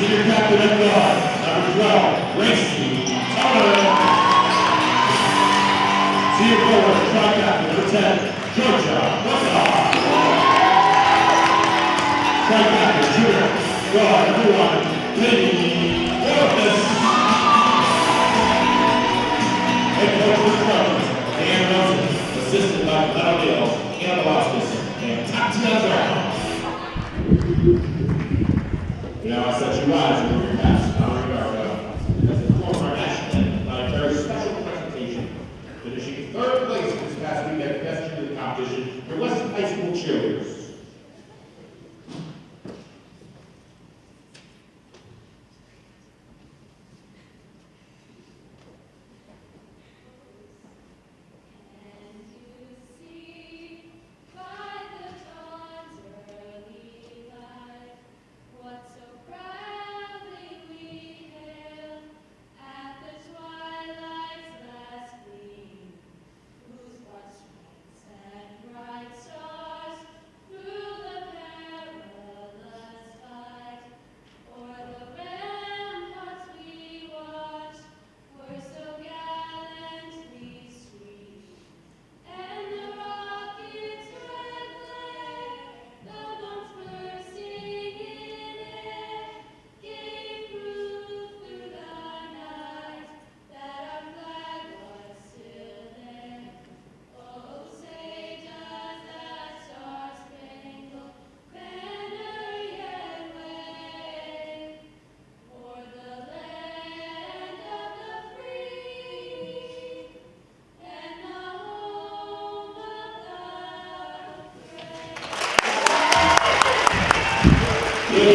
Senior captain of guard, number 12, Weston. Senior forward, try captain, number 10, Trojans. Weston. Try captain, junior guard, number 1, Plainville. Head coach for the Trojans, Dan Rosen, assisted by Plainville, and Orefice, and Tatiana Brown. Now I set you rise and move your pass. Now we are as a former national by a very special presentation, finishing third place this past week at the best cheerleading competition for Weston High School cheerleaders.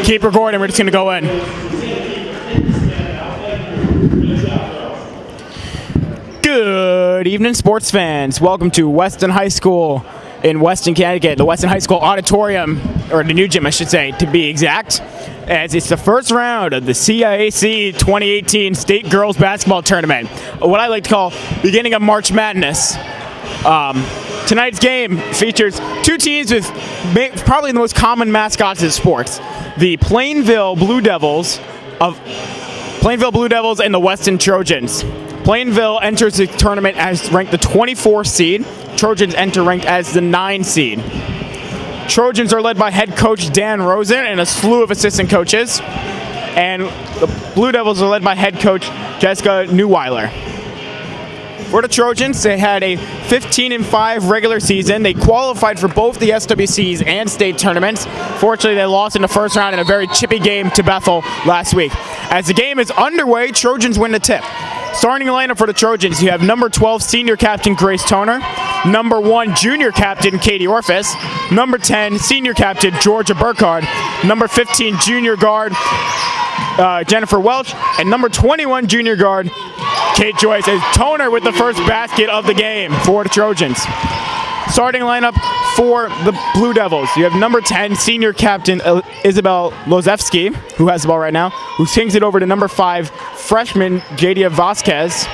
Keep recording, we're just going to go in. Good evening, sports fans. Welcome to Weston High School in Weston, Connecticut, the Weston High School Auditorium, or the new gym, I should say, to be exact, as it's the first round of the CIAC 2018 State Girls Basketball Tournament, what I like to call beginning of March Madness. Tonight's game features two teams with probably the most common mascots in sports. The Plainville Blue Devils and the Weston Trojans. Plainville enters the tournament as ranked the 24th seed. Trojans enter ranked as the 9 seed. Trojans are led by head coach Dan Rosen and a slew of assistant coaches. And the Blue Devils are led by head coach Jessica Neuweiler. For the Trojans, they had a 15-5 regular season. They qualified for both the SWCs and state tournaments. Fortunately, they lost in the first round in a very chippy game to Bethel last week. As the game is underway, Trojans win the tip. Starting lineup for the Trojans, you have number 12 senior captain Grace Toner, number 1 junior captain Katie Orefice, number 10 senior captain Georgia Burkhardt, number 15 junior guard Jennifer Welch, and number 21 junior guard Kate Joyce. As Toner with the first basket of the game for the Trojans. Starting lineup for the Blue Devils, you have number 10 senior captain Isabel Lozevsky, who has the ball right now, who swings it over to number 5 freshman Jadia Vasquez,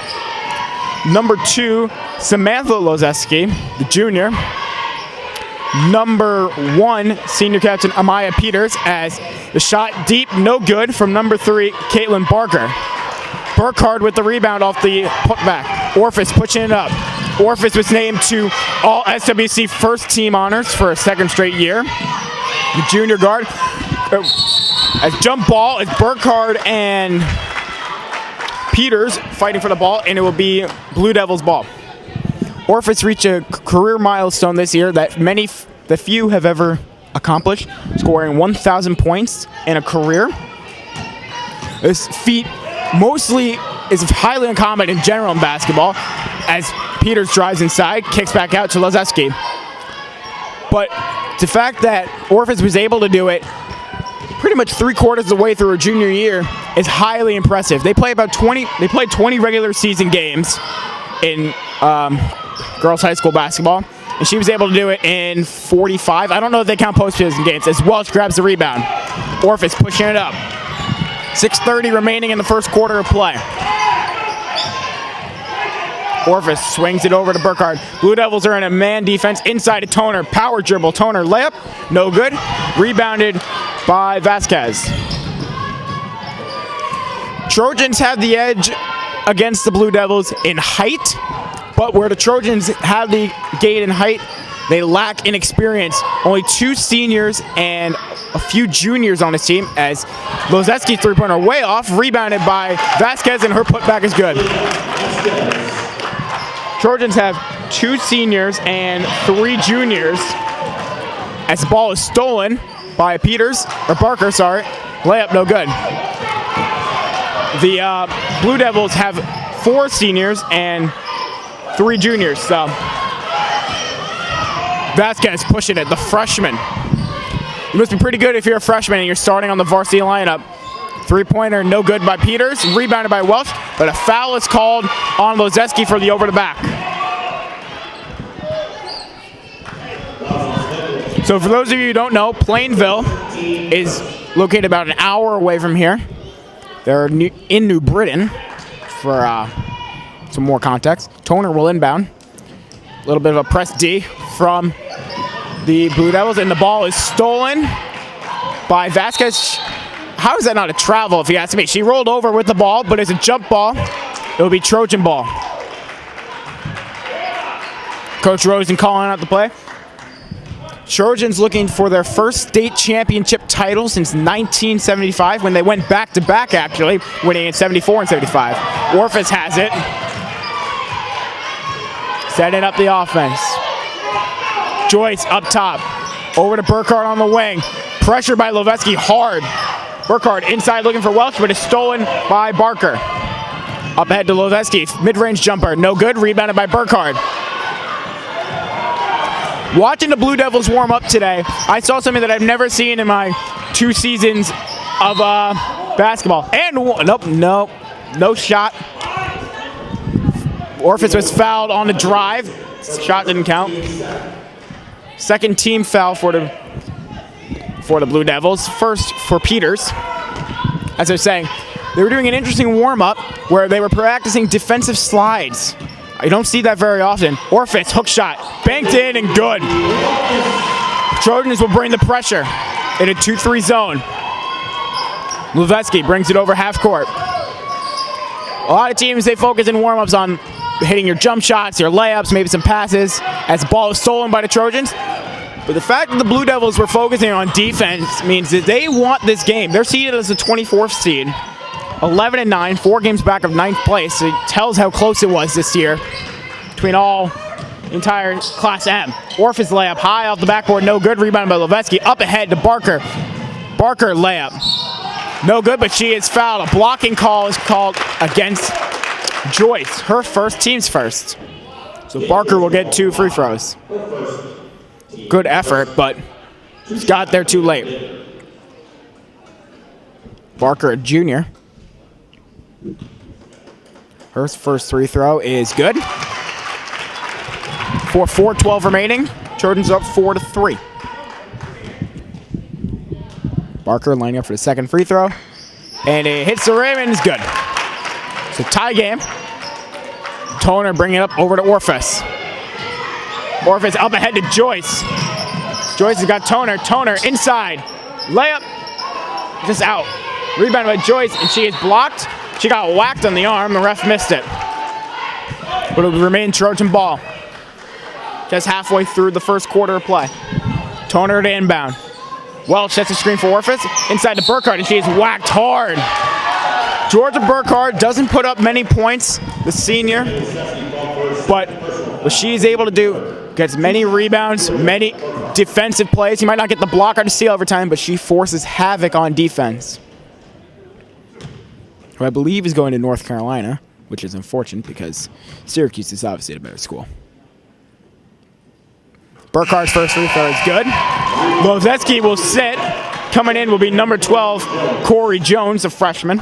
number 2 Samantha Lozevsky, the junior, number 1 senior captain Amaya Peters, as the shot deep, no good, from number 3 Caitlin Barker. Burkhardt with the rebound off the putback. Orefice pushing it up. Orefice was named to all SWC first team honors for a second straight year. The junior guard. As jump ball, it's Burkhardt and Peters fighting for the ball, and it will be Blue Devils ball. Orefice reached a career milestone this year that the few have ever accomplished, scoring 1,000 points in a career. This feat mostly is highly uncommon in general in basketball, as Peters drives inside, kicks back out to Lozevsky. But the fact that Orefice was able to do it pretty much 3/4 of the way through her junior year is highly impressive. They played 20 regular season games in girls high school basketball, and she was able to do it in 45. I don't know if they count postseason games, as Welch grabs the rebound. Orefice pushing it up. 6:30 remaining in the first quarter of play. Orefice swings it over to Burkhardt. Blue Devils are in a man defense inside to Toner. Power dribble. Toner layup. No good. Rebounded by Vasquez. Trojans have the edge against the Blue Devils in height, but where the Trojans have the gate in height, they lack in experience. Only 2 seniors and a few juniors on his team, as Lozeski's three-pointer way off, rebounded by Vasquez, and her putback is good. Trojans have 2 seniors and 3 juniors, as the ball is stolen by Barker, sorry. Layup no good. The Blue Devils have 4 seniors and 3 juniors, so Vasquez pushing it, the freshman. You must be pretty good if you're a freshman and you're starting on the varsity lineup. Three-pointer no good by Peters, rebounded by Welch, but a foul is called on Lozeski for the over-the-back. So for those of you who don't know, Plainville is located about an hour away from here. They're in New Britain for some more context. Toner will inbound. A little bit of a press D from the Blue Devils, and the ball is stolen by Vasquez. How is that not a travel, if you ask me? She rolled over with the ball, but it's a jump ball. It will be Trojan ball. Coach Rosen calling out the play. Trojans looking for their first state championship title since 1975, when they went back-to-back, actually, winning in 74 and 75. Orefice has it. Setting up the offense. Joyce up top. Over to Burkhardt on the wing. Pressure by Loveski hard. Burkhardt inside looking for Welch, but it's stolen by Barker. Up ahead to Loveski. Mid-range jumper. No good. Rebounded by Burkhardt. Watching the Blue Devils warm up today, I saw something that I've never seen in my 2 seasons of basketball. And no shot. Orefice was fouled on the drive. Shot didn't count. Second team foul for the Blue Devils. First for Peters. As I was saying, they were doing an interesting warm-up where they were practicing defensive slides. I don't see that very often. Orefice, hook shot, banked in and good. Trojans will bring the pressure in a 2-3 zone. Luveski brings it over half court. A lot of teams, they focus in warm-ups on hitting your jump shots, your layups, maybe some passes, as the ball is stolen by the Trojans. But the fact that the Blue Devils were focusing on defense means that they want this game. They're seeded as the 24th seed. 11-9, 4 games back of 9th place. It tells how close it was this year between entire Class M. Orefice layup high off the backboard, no good. Rebound by Loveski. Up ahead to Barker. Barker layup. No good, but she is fouled. A blocking call is called against Joyce. Her first, team's first. So Barker will get 2 free throws. Good effort, but just got there too late. Barker, a junior. Her first free throw is good. 4:12 remaining. Trojans up 4-3. Barker lining up for the second free throw. And it hits the rim and is good. So tie game. Toner bringing it up over to Orefice. Orefice up ahead to Joyce. Joyce has got Toner. Toner inside. Layup. Just out. Rebound by Joyce, and she is blocked. She got whacked on the arm. The ref missed it. But it will remain Trojan ball. Just halfway through the first quarter of play. Toner to inbound. Welch sets a screen for Orefice. Inside to Burkhardt, and she is whacked hard. Georgia Burkhardt doesn't put up many points, the senior. But what she's able to do, gets many rebounds, many defensive plays. You might not get the block or the steal every time, but she forces havoc on defense. Who I believe is going to North Carolina, which is unfortunate because Syracuse is obviously a better school. Burkhardt's first free throw is good. Lozeski will sit. Coming in will be number 12, Corey Jones, a freshman.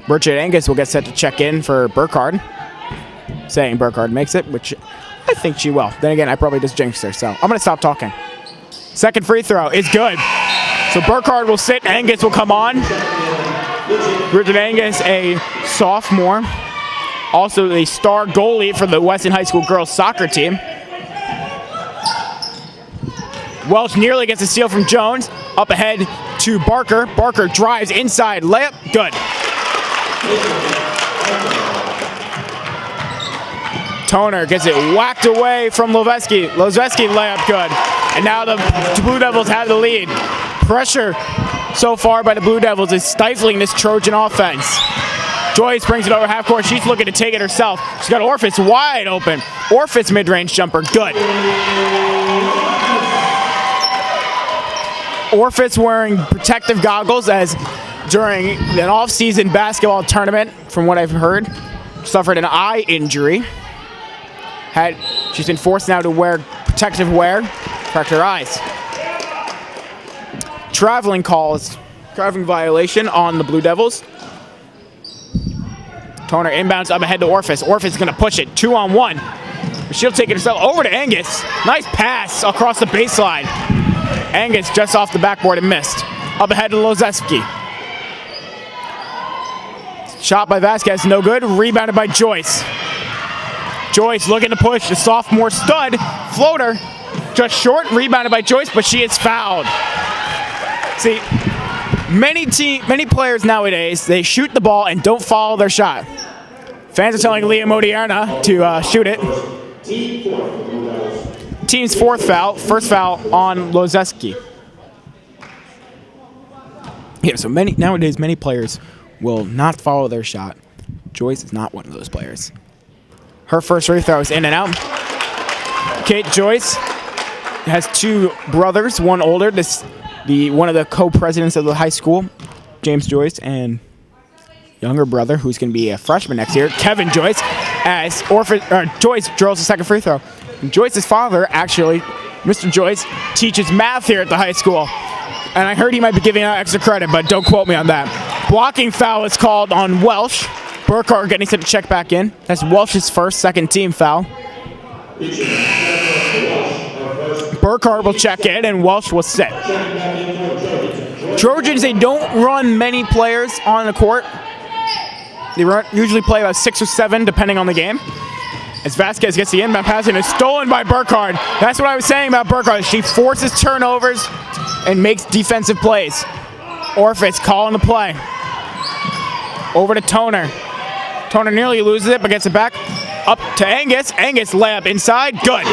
Richard Angus will get set to check in for Burkhardt. Saying Burkhardt makes it, which I think she will. Then again, I probably just jinxed her, so I'm going to stop talking. Second free throw is good. So Burkhardt will sit, Angus will come on. Richard Angus, a sophomore. Also the star goalie for the Weston High School girls soccer team. Welch nearly gets a steal from Jones. Up ahead to Barker. Barker drives inside, layup, good. Toner gets it whacked away from Loveski. Loveski layup, good. And now the Blue Devils have the lead. Pressure so far by the Blue Devils is stifling this Trojan offense. Joyce brings it over half court. She's looking to take it herself. She's got Orefice wide open. Orefice mid-range jumper, good. Orefice wearing protective goggles as during an off-season basketball tournament, from what I've heard, suffered an eye injury. She's been forced now to wear protective wear to protect her eyes. Traveling violation on the Blue Devils. Toner inbounds up ahead to Orefice. Orefice is going to push it 2-on-1. She'll take it herself over to Angus. Nice pass across the baseline. Angus just off the backboard and missed. Up ahead to Lozeski. Shot by Vasquez, no good. Rebounded by Joyce. Joyce looking to push the sophomore stud. Floater, just short. Rebounded by Joyce, but she is fouled. See, many players nowadays, they shoot the ball and don't follow their shot. Fans are telling Leah Modiana to shoot it. Team's fourth foul, first foul on Lozeski. Yeah, so nowadays many players will not follow their shot. Joyce is not one of those players. Her first free throw is in and out. Kate Joyce has two brothers, one older, one of the co-presidents of the high school, James Joyce, and younger brother who's going to be a freshman next year, Kevin Joyce, as Joyce drills the second free throw. And Joyce's father, actually, Mr. Joyce, teaches math here at the high school. And I heard he might be giving out extra credit, but don't quote me on that. Blocking foul is called on Welsh. Burkhardt getting set to check back in. That's Welsh's first, second team foul. Burkhardt will check in, and Welsh will sit. Trojans, they don't run many players on the court. They usually play about 6 or 7, depending on the game. As Vasquez gets the inbound pass and is stolen by Burkhardt. That's what I was saying about Burkhardt. She forces turnovers and makes defensive plays. Orefice calling the play. Over to Toner. Toner nearly loses it, but gets it back. Up to Angus. Angus layup inside. Good.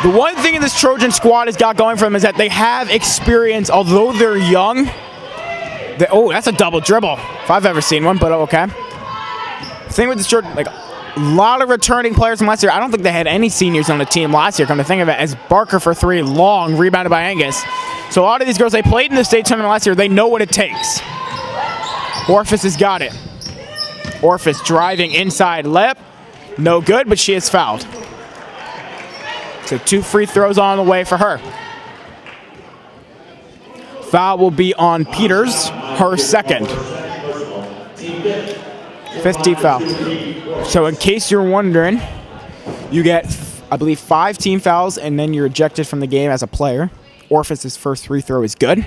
The one thing in this Trojan squad has got going for them is that they have experience, although they're young. That's a double dribble. If I've ever seen one, but okay. The thing with this Trojan, like a lot of returning players from last year. I don't think they had any seniors on the team last year, come to think of it, as Barker for three, long, rebounded by Angus. So a lot of these girls, they played in the state tournament last year. They know what it takes. Orefice has got it. Orefice driving inside layup. No good, but she is fouled. So 2 free throws on the way for her. Foul will be on Peters, her second. 5th team foul. So in case you're wondering, you get, I believe, 5 team fouls, and then you're ejected from the game as a player. Orefice's first free throw is good.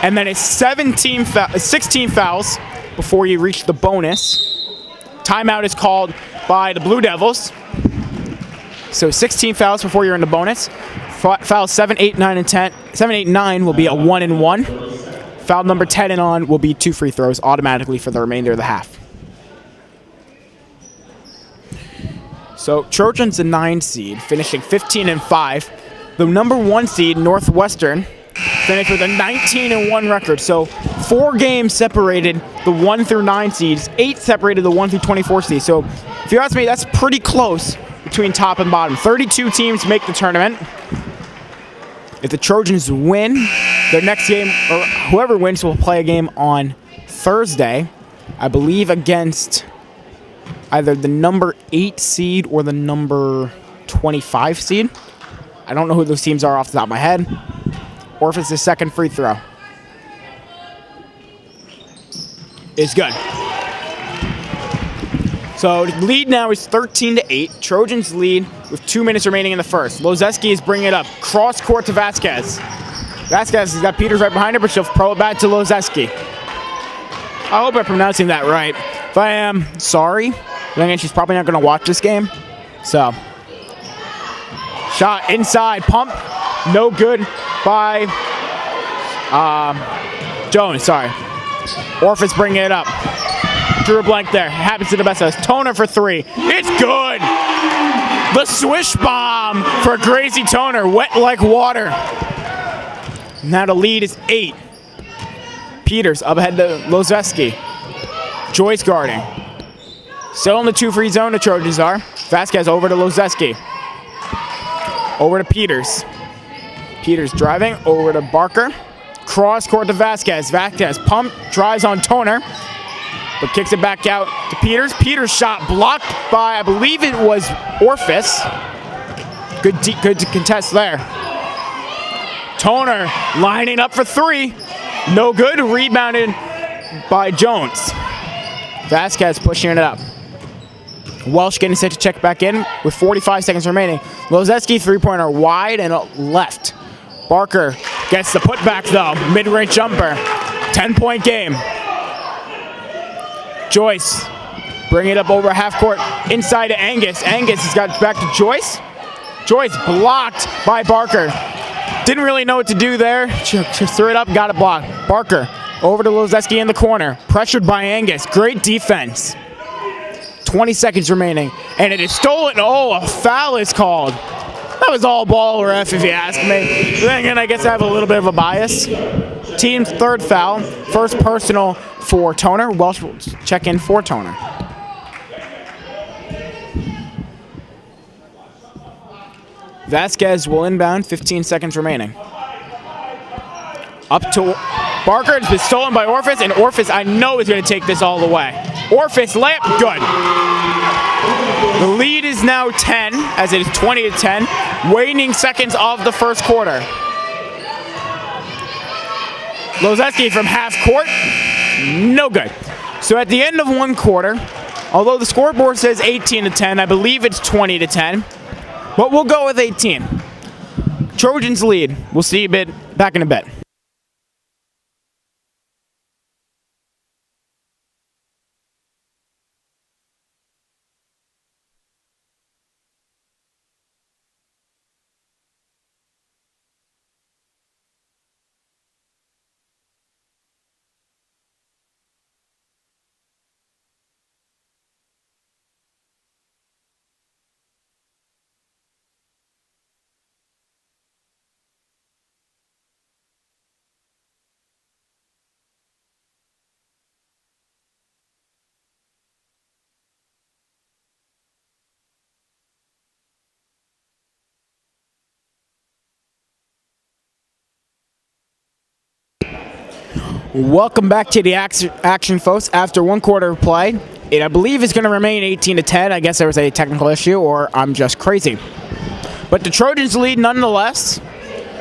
And then it's 16 fouls before you reach the bonus. Timeout is called by the Blue Devils. So 16 fouls before you're in the bonus. Fouls 7, 8, 9, and 10. 7, 8, 9 will be a 1-and-1. Foul number 10 and on will be 2 free throws automatically for the remainder of the half. So Trojans a 9 seed, finishing 15-5. The number 1 seed, Northwestern, finished with a 19-1 record. So 4 games separated the 1 through 9 seeds, 8 separated the 1 through 24 seeds. So if you ask me, that's pretty close between top and bottom. 32 teams make the tournament. If the Trojans win their next game, or whoever wins will play a game on Thursday, I believe against either the number 8 seed or the number 25 seed. I don't know who those teams are off the top of my head. Orefice's second free throw is good. So the lead now is 13-8. Trojans lead with 2 minutes remaining in the first. Lozeski is bringing it up. Cross court to Vasquez. Vasquez has got Peters right behind her, but she'll throw it back to Lozeski. I hope I'm pronouncing that right. If I am, sorry. Then again, she's probably not going to watch this game. So, shot inside, pump, no good. by Jones, sorry. Orefice bringing it up. Drew a blank there. Happens to the best of us. Toner for three. It's good. The swish bomb for Gracie Toner. Wet like water. Now the lead is 8. Peters up ahead to Lozeski. Joyce guarding. Still in the 2-free zone, the Trojans are. Vasquez over to Lozeski. Over to Peters. Peters driving over to Barker. Cross court to Vasquez. Vasquez pump, drives on Toner, but kicks it back out to Peters. Peters shot blocked by, I believe it was Orefice. Good to contest there. Toner lining up for three. No good. Rebounded by Jones. Vasquez pushing it up. Welsh getting set to check back in with 45 seconds remaining. Lozeski three-pointer wide and left. Barker gets the putback though. Mid-range jumper. 10-point game. Joyce bring it up over half court inside to Angus. Angus has got back to Joyce. Joyce blocked by Barker. Didn't really know what to do there. Just threw it up, got it blocked. Barker over to Lozeski in the corner. Pressured by Angus. Great defense. 20 seconds remaining. And it is stolen. Oh, a foul is called. That was all ball ref if you ask me. Then again, I guess I have a little bit of a bias. Team's third foul. First personal for Toner. Welsh will check in for Toner. Vasquez will inbound, 15 seconds remaining. Up to Barker, it's been stolen by Orefice, and Orefice I know is going to take this all the way. Orefice layup, good. The lead is now 10, as it is 20-10, waning seconds of the first quarter. Lozeski from half court, no good. So at the end of one quarter, although the scoreboard says 18-10, I believe it's 20-10. But we'll go with 18. Trojans lead. We'll see you back in a bit. Welcome back to the action, folks. After one quarter of play, it I believe is going to remain 18-10. I guess there was a technical issue, or I'm just crazy. But the Trojans lead nonetheless.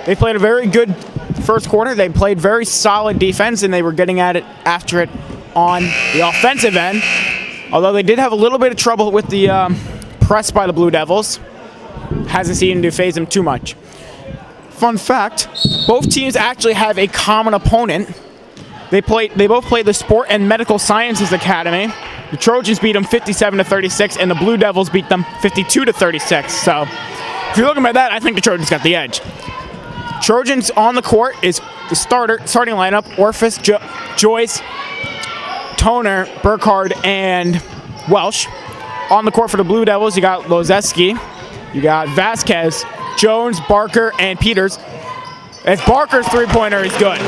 They played a very good first quarter. They played very solid defense, and they were getting at it after it on the offensive end. Although they did have a little bit of trouble with the press by the Blue Devils. Hasn't seemed to phase them too much. Fun fact, both teams actually have a common opponent. They both played the Sport and Medical Sciences Academy. The Trojans beat them 57-36, and the Blue Devils beat them 52-36. So, if you're looking at that, I think the Trojans got the edge. Trojans on the court is the starting lineup: Orefice, Joyce, Toner, Burkhardt, and Welsh. On the court for the Blue Devils, you got Lozeski, you got Vasquez, Jones, Barker, and Peters. As Barker's three-pointer is good.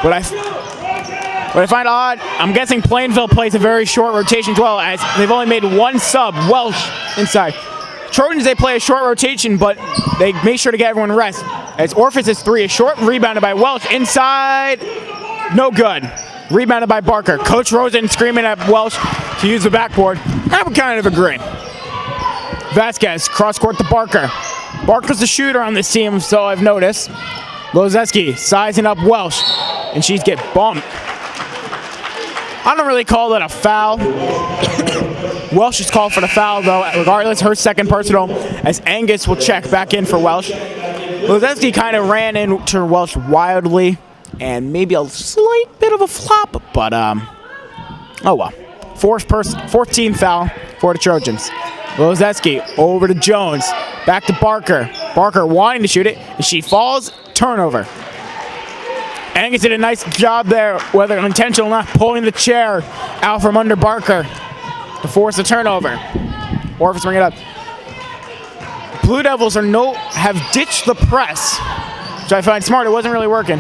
What I find odd, I'm guessing Plainville plays a very short rotation as well, as they've only made one sub, Welsh, inside. Trojans, they play a short rotation, but they make sure to get everyone rest. As Orefice's three is short, rebounded by Welsh, inside, no good. Rebounded by Barker. Coach Rosen screaming at Welsh to use the backboard. I would kind of agree. Vasquez, cross-court to Barker. Barker's the shooter on this team, so I've noticed. Lozeski sizing up Welsh, and she's get bumped. I don't really call that a foul. Welsh is called for the foul, though. Regardless, her second personal, as Angus will check back in for Welsh. Lozeski kind of ran into Welsh wildly, and maybe a slight bit of a flop, but oh well. Fourth team foul for the Trojans. Lozeski over to Jones. Back to Barker. Barker wanting to shoot it, and she falls. Turnover. Angus did a nice job there, whether intentional or not, pulling the chair out from under Barker to force a turnover. Orefice bring it up. Blue Devils have ditched the press, which I find smart. It wasn't really working.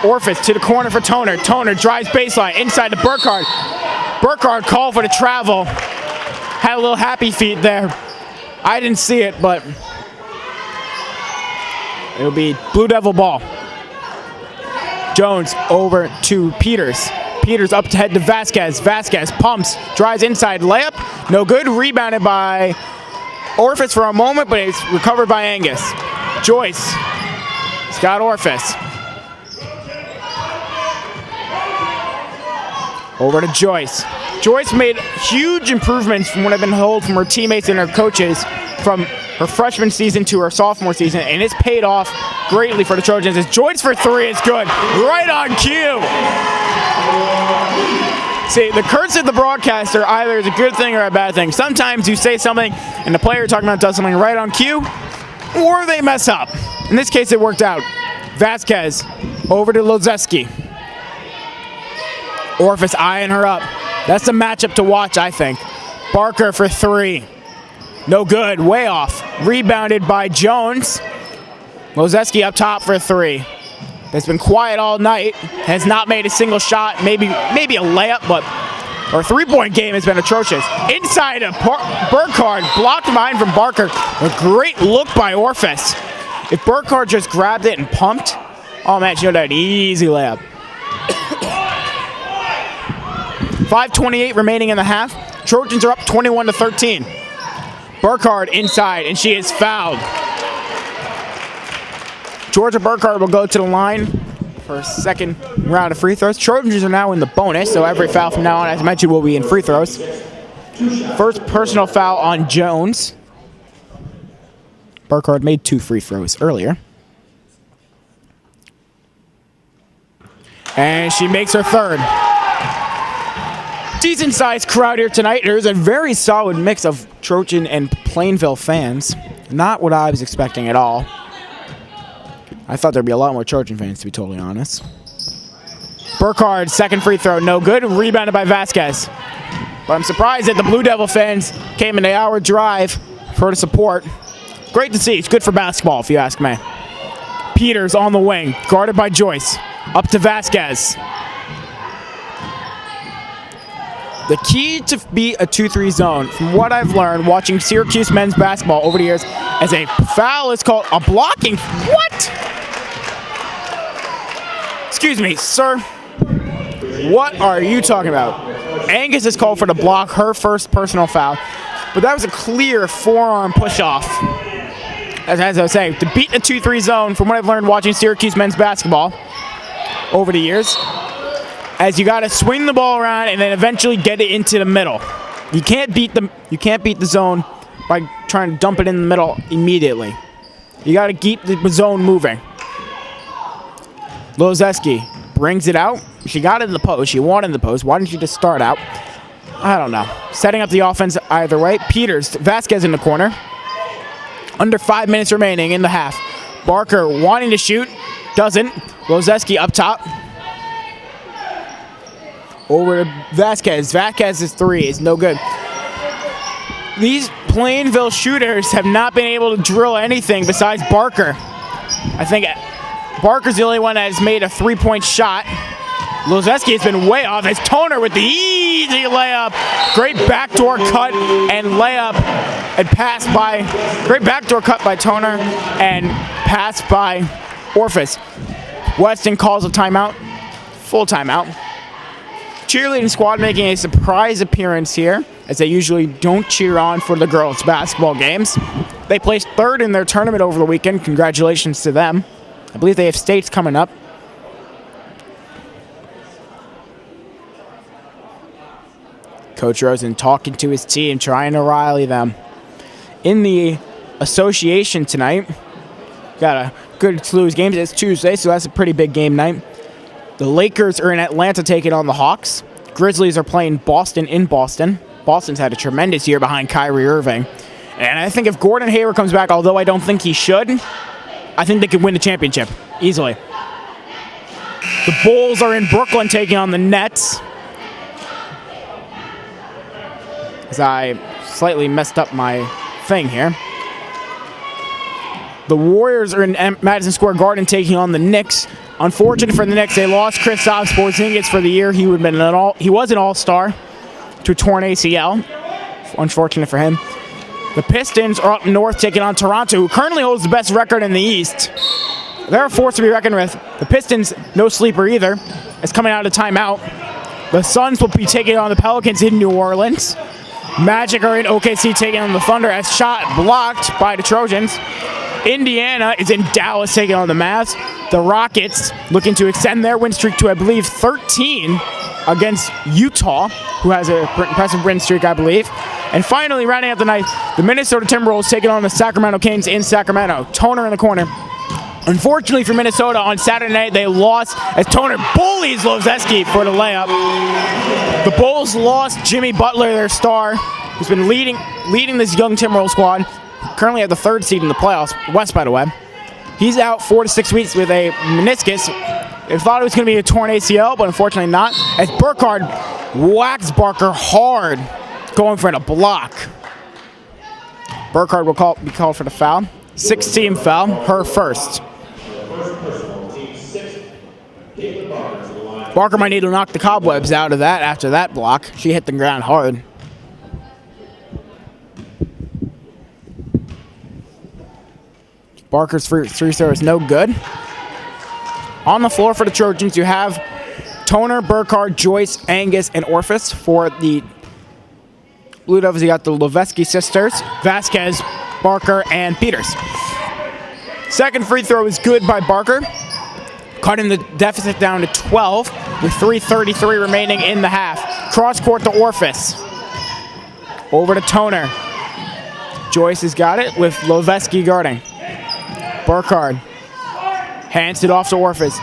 Orefice to the corner for Toner. Toner drives baseline inside to Burkhardt. Burkhardt called for the travel. Had a little happy feet there. I didn't see it, but it'll be Blue Devil ball. Jones over to Peters. Peters up to head to Vasquez. Vasquez pumps, drives inside, layup. No good. Rebounded by Orefice for a moment, but it's recovered by Angus. Joyce. Scott Orefice. Over to Joyce. Joyce made huge improvements from what I've been told from her teammates and her coaches from her freshman season to her sophomore season, and it's paid off greatly for the Trojans. As Joyce for three is good, right on cue. See, the curse of the broadcaster either is a good thing or a bad thing. Sometimes you say something and the player you're talking about does something right on cue, or they mess up. In this case, it worked out. Vasquez over to Lozeski. Orefice eyeing her up. That's the matchup to watch, I think. Barker for three. No good, way off. Rebounded by Jones. Lozeski up top for three. That's been quiet all night. Has not made a single shot. Maybe a layup, but our three-point game has been atrocious. Inside of Burkhardt, blocked behind from Barker. A great look by Orefice. If Burkhardt just grabbed it and pumped, oh man, she would have an easy layup. 5:28 remaining in the half. Trojans are up 21-13. Burkhardt inside, and she is fouled. Georgia Burkhardt will go to the line for a second round of free throws. Trojans are now in the bonus, so every foul from now on, as mentioned, will be in free throws. First personal foul on Jones. Burkhardt made 2 free throws earlier. And she makes her third. Decent-sized crowd here tonight. There's a very solid mix of Trojan and Plainville fans. Not what I was expecting at all. I thought there'd be a lot more Trojan fans, to be totally honest. Burkhardt, second free throw, no good. Rebounded by Vasquez. But I'm surprised that the Blue Devil fans came in an hour drive for the support. Great to see. It's good for basketball, if you ask me. Peters on the wing, guarded by Joyce. Up to Vasquez. The key to beat a 2-3 zone, from what I've learned watching Syracuse men's basketball over the years, as a foul is called a blocking. What? Excuse me, sir. What are you talking about? Angus is called for to block her first personal foul, but that was a clear forearm push-off. As I was saying, to beat a 2-3 zone, from what I've learned watching Syracuse men's basketball over the years, as you got to swing the ball around and then eventually get it into the middle. You can't beat the zone by trying to dump it in the middle immediately. You got to keep the zone moving. Lozeski brings it out. She got it in the post. She wanted the post. Why didn't you just start out? I don't know. Setting up the offense either way. Peters, Vasquez in the corner. Under 5 minutes remaining in the half. Barker wanting to shoot. Doesn't. Lozeski up top. Over to Vasquez. Vasquez's three is no good. These Plainville shooters have not been able to drill anything besides Barker. I think Barker's the only one that has made a three-point shot. Lozeski has been way off. As Toner with the easy layup. Great backdoor cut and layup and pass by. Great backdoor cut by Toner and pass by Orefice. Weston calls a timeout. Full timeout. Cheerleading squad making a surprise appearance here, as they usually don't cheer on for the girls' basketball games. They placed third in their tournament over the weekend. Congratulations to them. I believe they have states coming up. Coach Rosen talking to his team, trying to rally them. In the association tonight, got a good slew of games. It's Tuesday, so that's a pretty big game night. The Lakers are in Atlanta taking on the Hawks. Grizzlies are playing Boston in Boston. Boston's had a tremendous year behind Kyrie Irving. And I think if Gordon Hayward comes back, although I don't think he should, I think they could win the championship easily. The Bulls are in Brooklyn taking on the Nets. As I slightly messed up my thing here. The Warriors are in Madison Square Garden taking on the Knicks. Unfortunate for the Knicks, they lost Kristaps Porzingis for the year. He was an All-Star to a torn ACL. Unfortunate for him. The Pistons are up north taking on Toronto, who currently holds the best record in the East. They're a force to be reckoned with. The Pistons, no sleeper either. It's coming out of timeout. The Suns will be taking on the Pelicans in New Orleans. Magic are in OKC taking on the Thunder as shot blocked by the Trojans. Indiana is in Dallas taking on the Mavs. The Rockets looking to extend their win streak to, I believe, 13 against Utah, who has an impressive win streak, I believe. And finally, rounding out the night, the Minnesota Timberwolves taking on the Sacramento Kings in Sacramento. Toner in the corner. Unfortunately for Minnesota, on Saturday night, they lost as Toner bullies Lozeski for the layup. The Bulls lost Jimmy Butler, their star, who's been leading this young Timberwolves squad. Currently at the 3rd seed in the playoffs, West, by the way. He's out 4 to 6 weeks with a meniscus. They thought it was going to be a torn ACL, but unfortunately not. As Burkhardt whacks Barker hard, going for the block. Burkhardt will be called for the foul. 6th-team foul, her first. Barker might need to knock the cobwebs out of that after that block. She hit the ground hard. Barker's free throw is no good. On the floor for the Trojans, you have Toner, Burkhardt, Joyce, Angus, and Orefice. For the Blue Devils, you got the Loveski sisters, Vasquez, Barker, and Peters. Second free throw is good by Barker, cutting the deficit down to 12 with 3:33 remaining in the half. Cross court to Orefice. Over to Toner. Joyce has got it with Loveski guarding. Burkhardt hands it off to Orefice.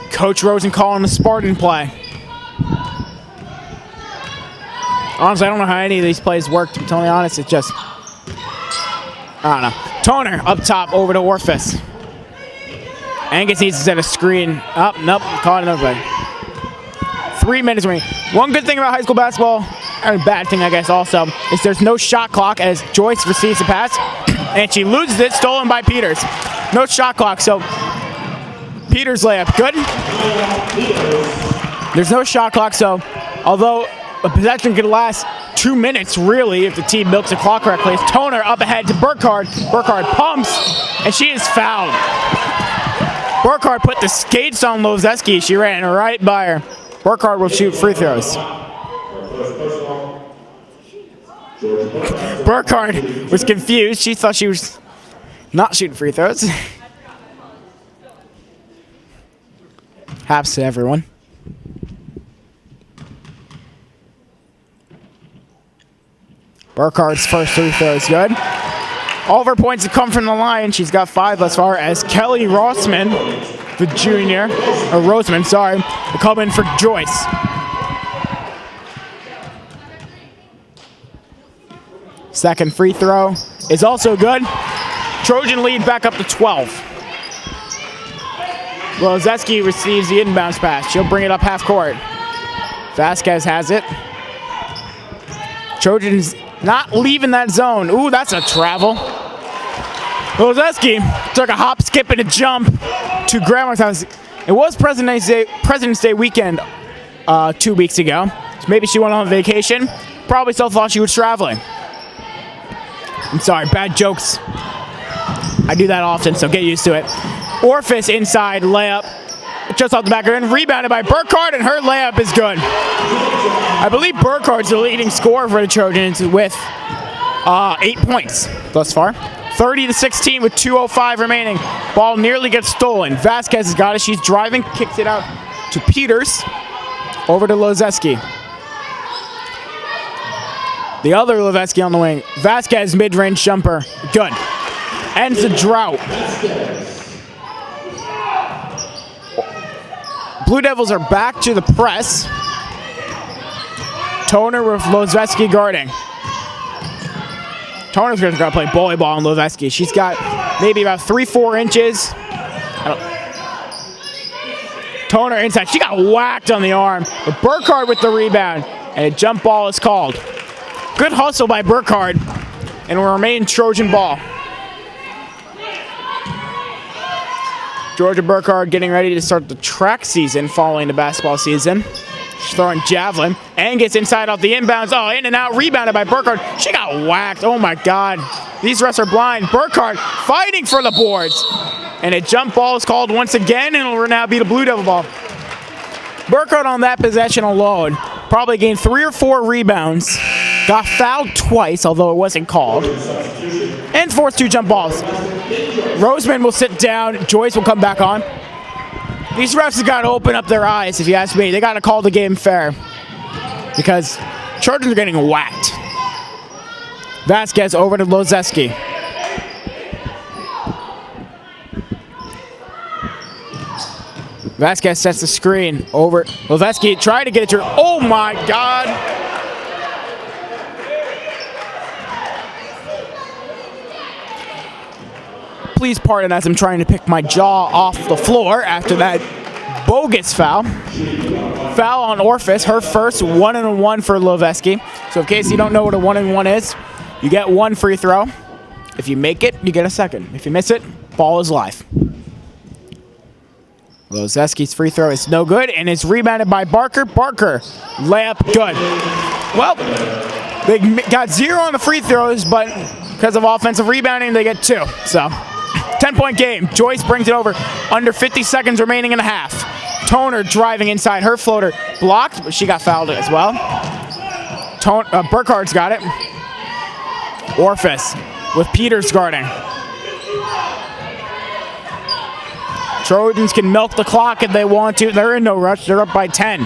Coach Rosen calling the Spartan play. Honestly, I don't know how any of these plays work, to be totally honest. It's just, I don't know. Toner up top over to Orefice. Angus needs to set a screen. Nope, caught another play. 3 minutes remaining. One good thing about high school basketball, and a bad thing I guess also, is there's no shot clock as Joyce receives the pass. And she loses it, stolen by Peters. No shot clock, so Peters layup, good. There's no shot clock, so although a possession could last 2 minutes, really, if the team milks the clock correctly. Toner up ahead to Burkhardt. Burkhardt pumps, and she is fouled. Burkhardt put the skates on Lozeski. She ran right by her. Burkhardt will shoot free throws. Burkhardt was confused. She thought she was not shooting free throws. Happens to everyone. Burkhardt's first free throw is good. All of her points have come from the line. She's got 5 thus far as Kelly Rossman, the junior, or Roseman, sorry, will come in for Joyce. Second free throw is also good. Trojan lead back up to 12. Lozeski receives the inbounds pass. She'll bring it up half court. Vasquez has it. Trojans not leaving that zone. Ooh, that's a travel. Lozeski took a hop, skip, and a jump to Grandma's house. It was President's Day weekend 2 weeks ago. So maybe she went on vacation. Probably still thought she was traveling. I'm sorry, bad jokes. I do that often, so get used to it. Orefice inside layup, just off the back of the end, rebounded by Burkhardt, and her layup is good. I believe Burkhardt's the leading scorer for the Trojans with 8 points thus far. 30-16 with 2:05 remaining. Ball nearly gets stolen. Vasquez has got it. She's driving, kicks it out to Peters. Over to Lozeski. The other Lozeski on the wing. Vasquez mid-range jumper. Good. Ends the drought. Blue Devils are back to the press. Toner with Lozeski guarding. Toner's going to play volleyball on Loveski. She's got maybe about 3-4 inches. Toner inside. She got whacked on the arm. But Burkhardt with the rebound. And a jump ball is called. Good hustle by Burkhardt. And will remain Trojan ball. Georgia Burkhardt getting ready to start the track season following the basketball season. She's throwing javelin and gets inside off the inbounds. Oh, in and out, rebounded by Burkhardt. She got whacked. Oh my God. These refs are blind. Burkhardt fighting for the boards. And a jump ball is called once again, and it will now be the Blue Devil ball. Burkhardt on that possession alone probably gained 3 or 4 rebounds. Got fouled twice, although it wasn't called. And forced 2 jump balls. Roseman will sit down. Joyce will come back on. These refs have got to open up their eyes, if you ask me. They got to call the game fair. Because Trojans are getting whacked. Vasquez over to Lozeski. Vasquez sets the screen over. Lozeski tried to get it to her. Oh my God. Please pardon as I'm trying to pick my jaw off the floor after that bogus foul. Foul on Orefice, her first 1-and-1 for Loveski. So in case you don't know what a 1-and-1 is, you get 1 free throw. If you make it, you get a second. If you miss it, ball is live. Lozeski's free throw is no good, and it's rebounded by Barker. Barker, layup, good. Well, they got 0 on the free throws, but because of offensive rebounding, they get 2. So, 10-point game. Joyce brings it over. Under 50 seconds remaining in the half. Toner driving inside. Her floater blocked, but she got fouled as well. Burkhardt's got it. Orefice with Peters guarding. Trojans can milk the clock if they want to. They're in no rush. They're up by 10.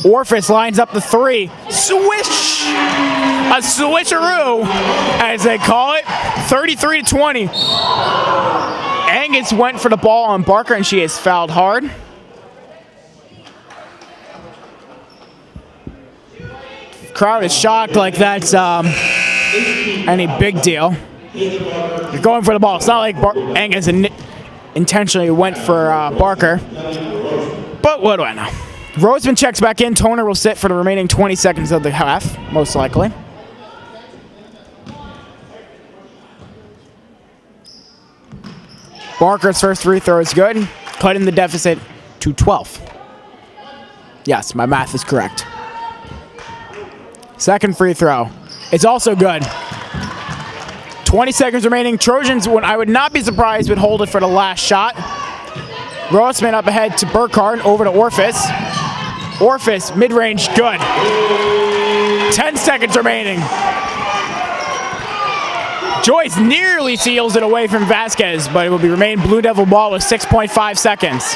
Orefice lines up the 3. Swish! A switcheroo, as they call it. 33-20. Angus went for the ball on Barker, and she is fouled hard. Crowd is shocked like that's any big deal. You're going for the ball. It's not like Angus intentionally went for Barker. But what do I know? Roseman checks back in. Toner will sit for the remaining 20 seconds of the half, most likely. Barker's first free throw is good, cutting the deficit to 12. Yes, my math is correct. Second free throw. It's also good. 20 seconds remaining. Trojans, I would not be surprised, would hold it for the last shot. Roseman up ahead to Burkhardt, over to Orefice. Orefice, mid-range, good. 10 seconds remaining. Joyce nearly seals it away from Vasquez, but it will remain Blue Devil ball with 6.5 seconds.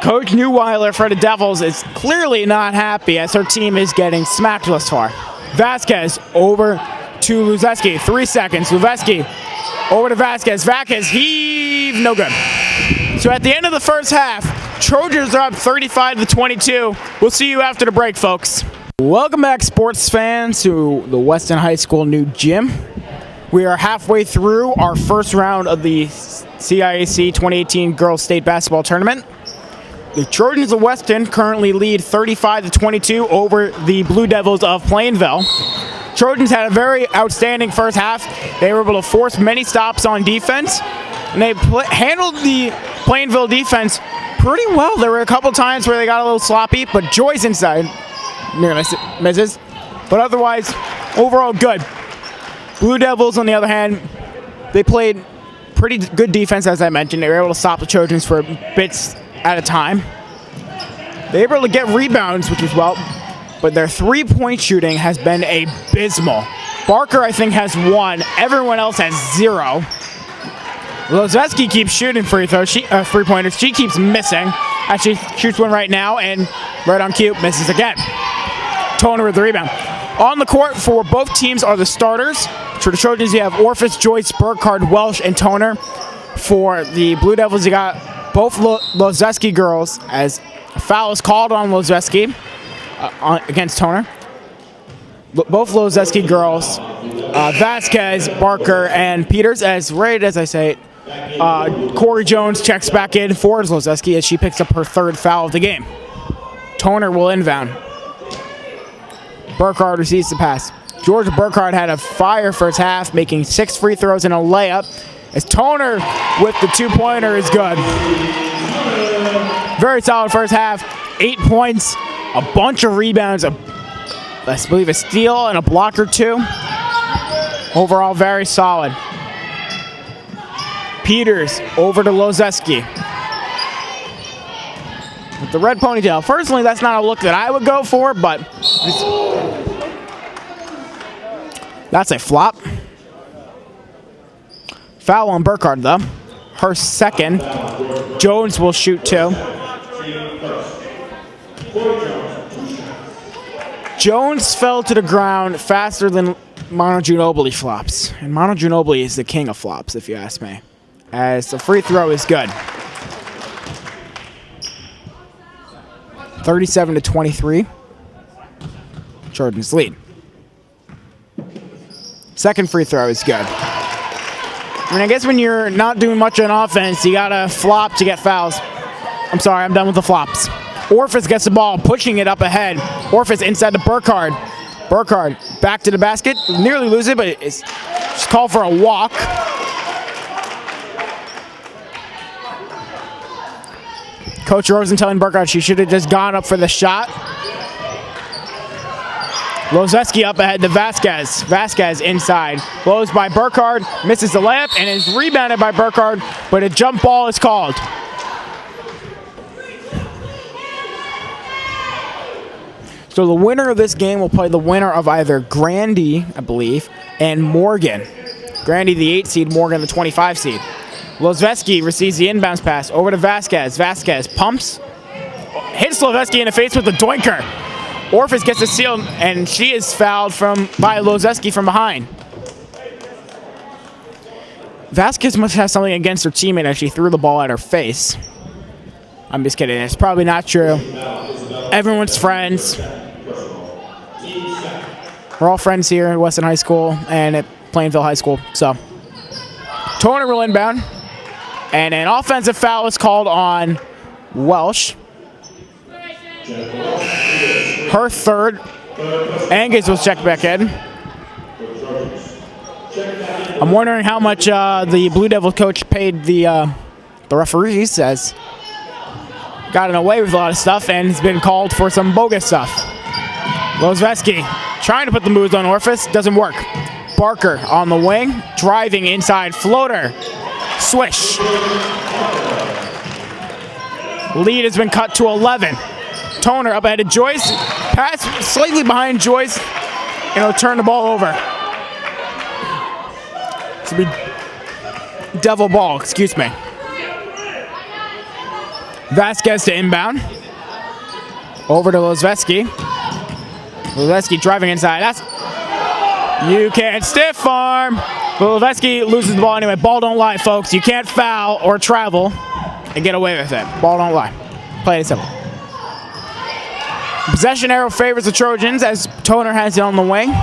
Coach Neuweiler for the Devils is clearly not happy as her team is getting smacked thus far. Vasquez over to Lozeski. 3 seconds. Lozeski over to Vasquez. Vasquez heave, no good. So at the end of the first half, Trojans are up 35-22. We'll see you after the break, folks. Welcome back, sports fans, to the Weston High School new gym. We are halfway through our first round of the CIAC 2018 Girls State Basketball Tournament. The Trojans of Weston currently lead 35-22 over the Blue Devils of Plainville. Trojans had a very outstanding first half. They were able to force many stops on defense, and they handled the Plainville defense pretty well. There were a couple times where they got a little sloppy, but Joyce inside nearly misses. But otherwise, overall good. Blue Devils, on the other hand, they played pretty good defense, as I mentioned. They were able to stop the Trojans for bits at a time. They were able to get rebounds, which is well, but their three-point shooting has been abysmal. Barker, I think, has 1. Everyone else has 0. Lozeski keeps shooting three-pointers. She keeps missing. Actually, shoots one right now, and right on cue, misses again. Toner with the rebound. On the court for both teams are the starters. For the Trojans, you have Orefice, Joyce, Burkhardt, Welsh, and Toner. For the Blue Devils, you got both Lozeski girls, as a foul is called on Lozeski against Toner. both Lozeski girls, Vasquez, Barker, and Peters, as right as I say, Corey Jones checks back in for Lozeski as she picks up her 3rd foul of the game. Toner will inbound. Burkhardt receives the pass. Georgia Burkhardt had a fire first half, making 6 free throws and a layup. As Toner with the 2-pointer is good. Very solid first half. 8 points, a bunch of rebounds, I believe a steal and a block or 2. Overall, very solid. Peters over to Lozeski. With the red ponytail. Personally, that's not a look that I would go for, but that's a flop. Foul on Burkhardt, though. Her 2nd. Jones will shoot 2. Jones fell to the ground faster than Mono Ginobili flops. And Mono Ginobili is the king of flops, if you ask me. As the free throw is good. 37-23. Trojans lead. 2nd free throw is good. I mean, I guess when you're not doing much on offense, you gotta flop to get fouls. I'm sorry, I'm done with the flops. Orefice gets the ball, pushing it up ahead. Orefice inside to Burkhardt. Burkhardt back to the basket. Nearly lose it, but it's just called for a walk. Coach Rosen telling Burkhardt she should have just gone up for the shot. Lozeski up ahead to Vasquez. Vasquez inside. Blows by Burkhardt. Misses the layup and is rebounded by Burkhardt, but a jump ball is called. So the winner of this game will play the winner of either Grandy, I believe, and Morgan. Grandy, the 8 seed, Morgan, the 25 seed. Lozeski receives the inbounds pass over to Vasquez. Vasquez pumps, hits Lozeski in the face with the doinker. Orefice gets a steal, and she is fouled by Lozeski from behind. Vasquez must have something against her teammate as she threw the ball at her face. I'm just kidding. It's probably not true. Everyone's friends. We're all friends here at Weston High School and at Plainville High School. So, Toner will inbound. And an offensive foul is called on Welsh. Her 3rd. Angus will check back in. I'm wondering how much the Blue Devil coach paid the referees, as gotten away with a lot of stuff and has been called for some bogus stuff. Lozeski trying to put the moves on Orefice, doesn't work. Barker on the wing, driving inside, floater, swish. Lead has been cut to 11. Toner up ahead of Joyce, pass slightly behind Joyce, and he'll turn the ball over. This will be devil ball, excuse me. Vasquez to inbound. Over to Lozeski. Lozeski driving inside. You can't stiff arm. Lozeski loses the ball anyway. Ball don't lie, folks. You can't foul or travel and get away with it. Ball don't lie. Play it simple. Possession arrow favors the Trojans as Toner has it on the wing.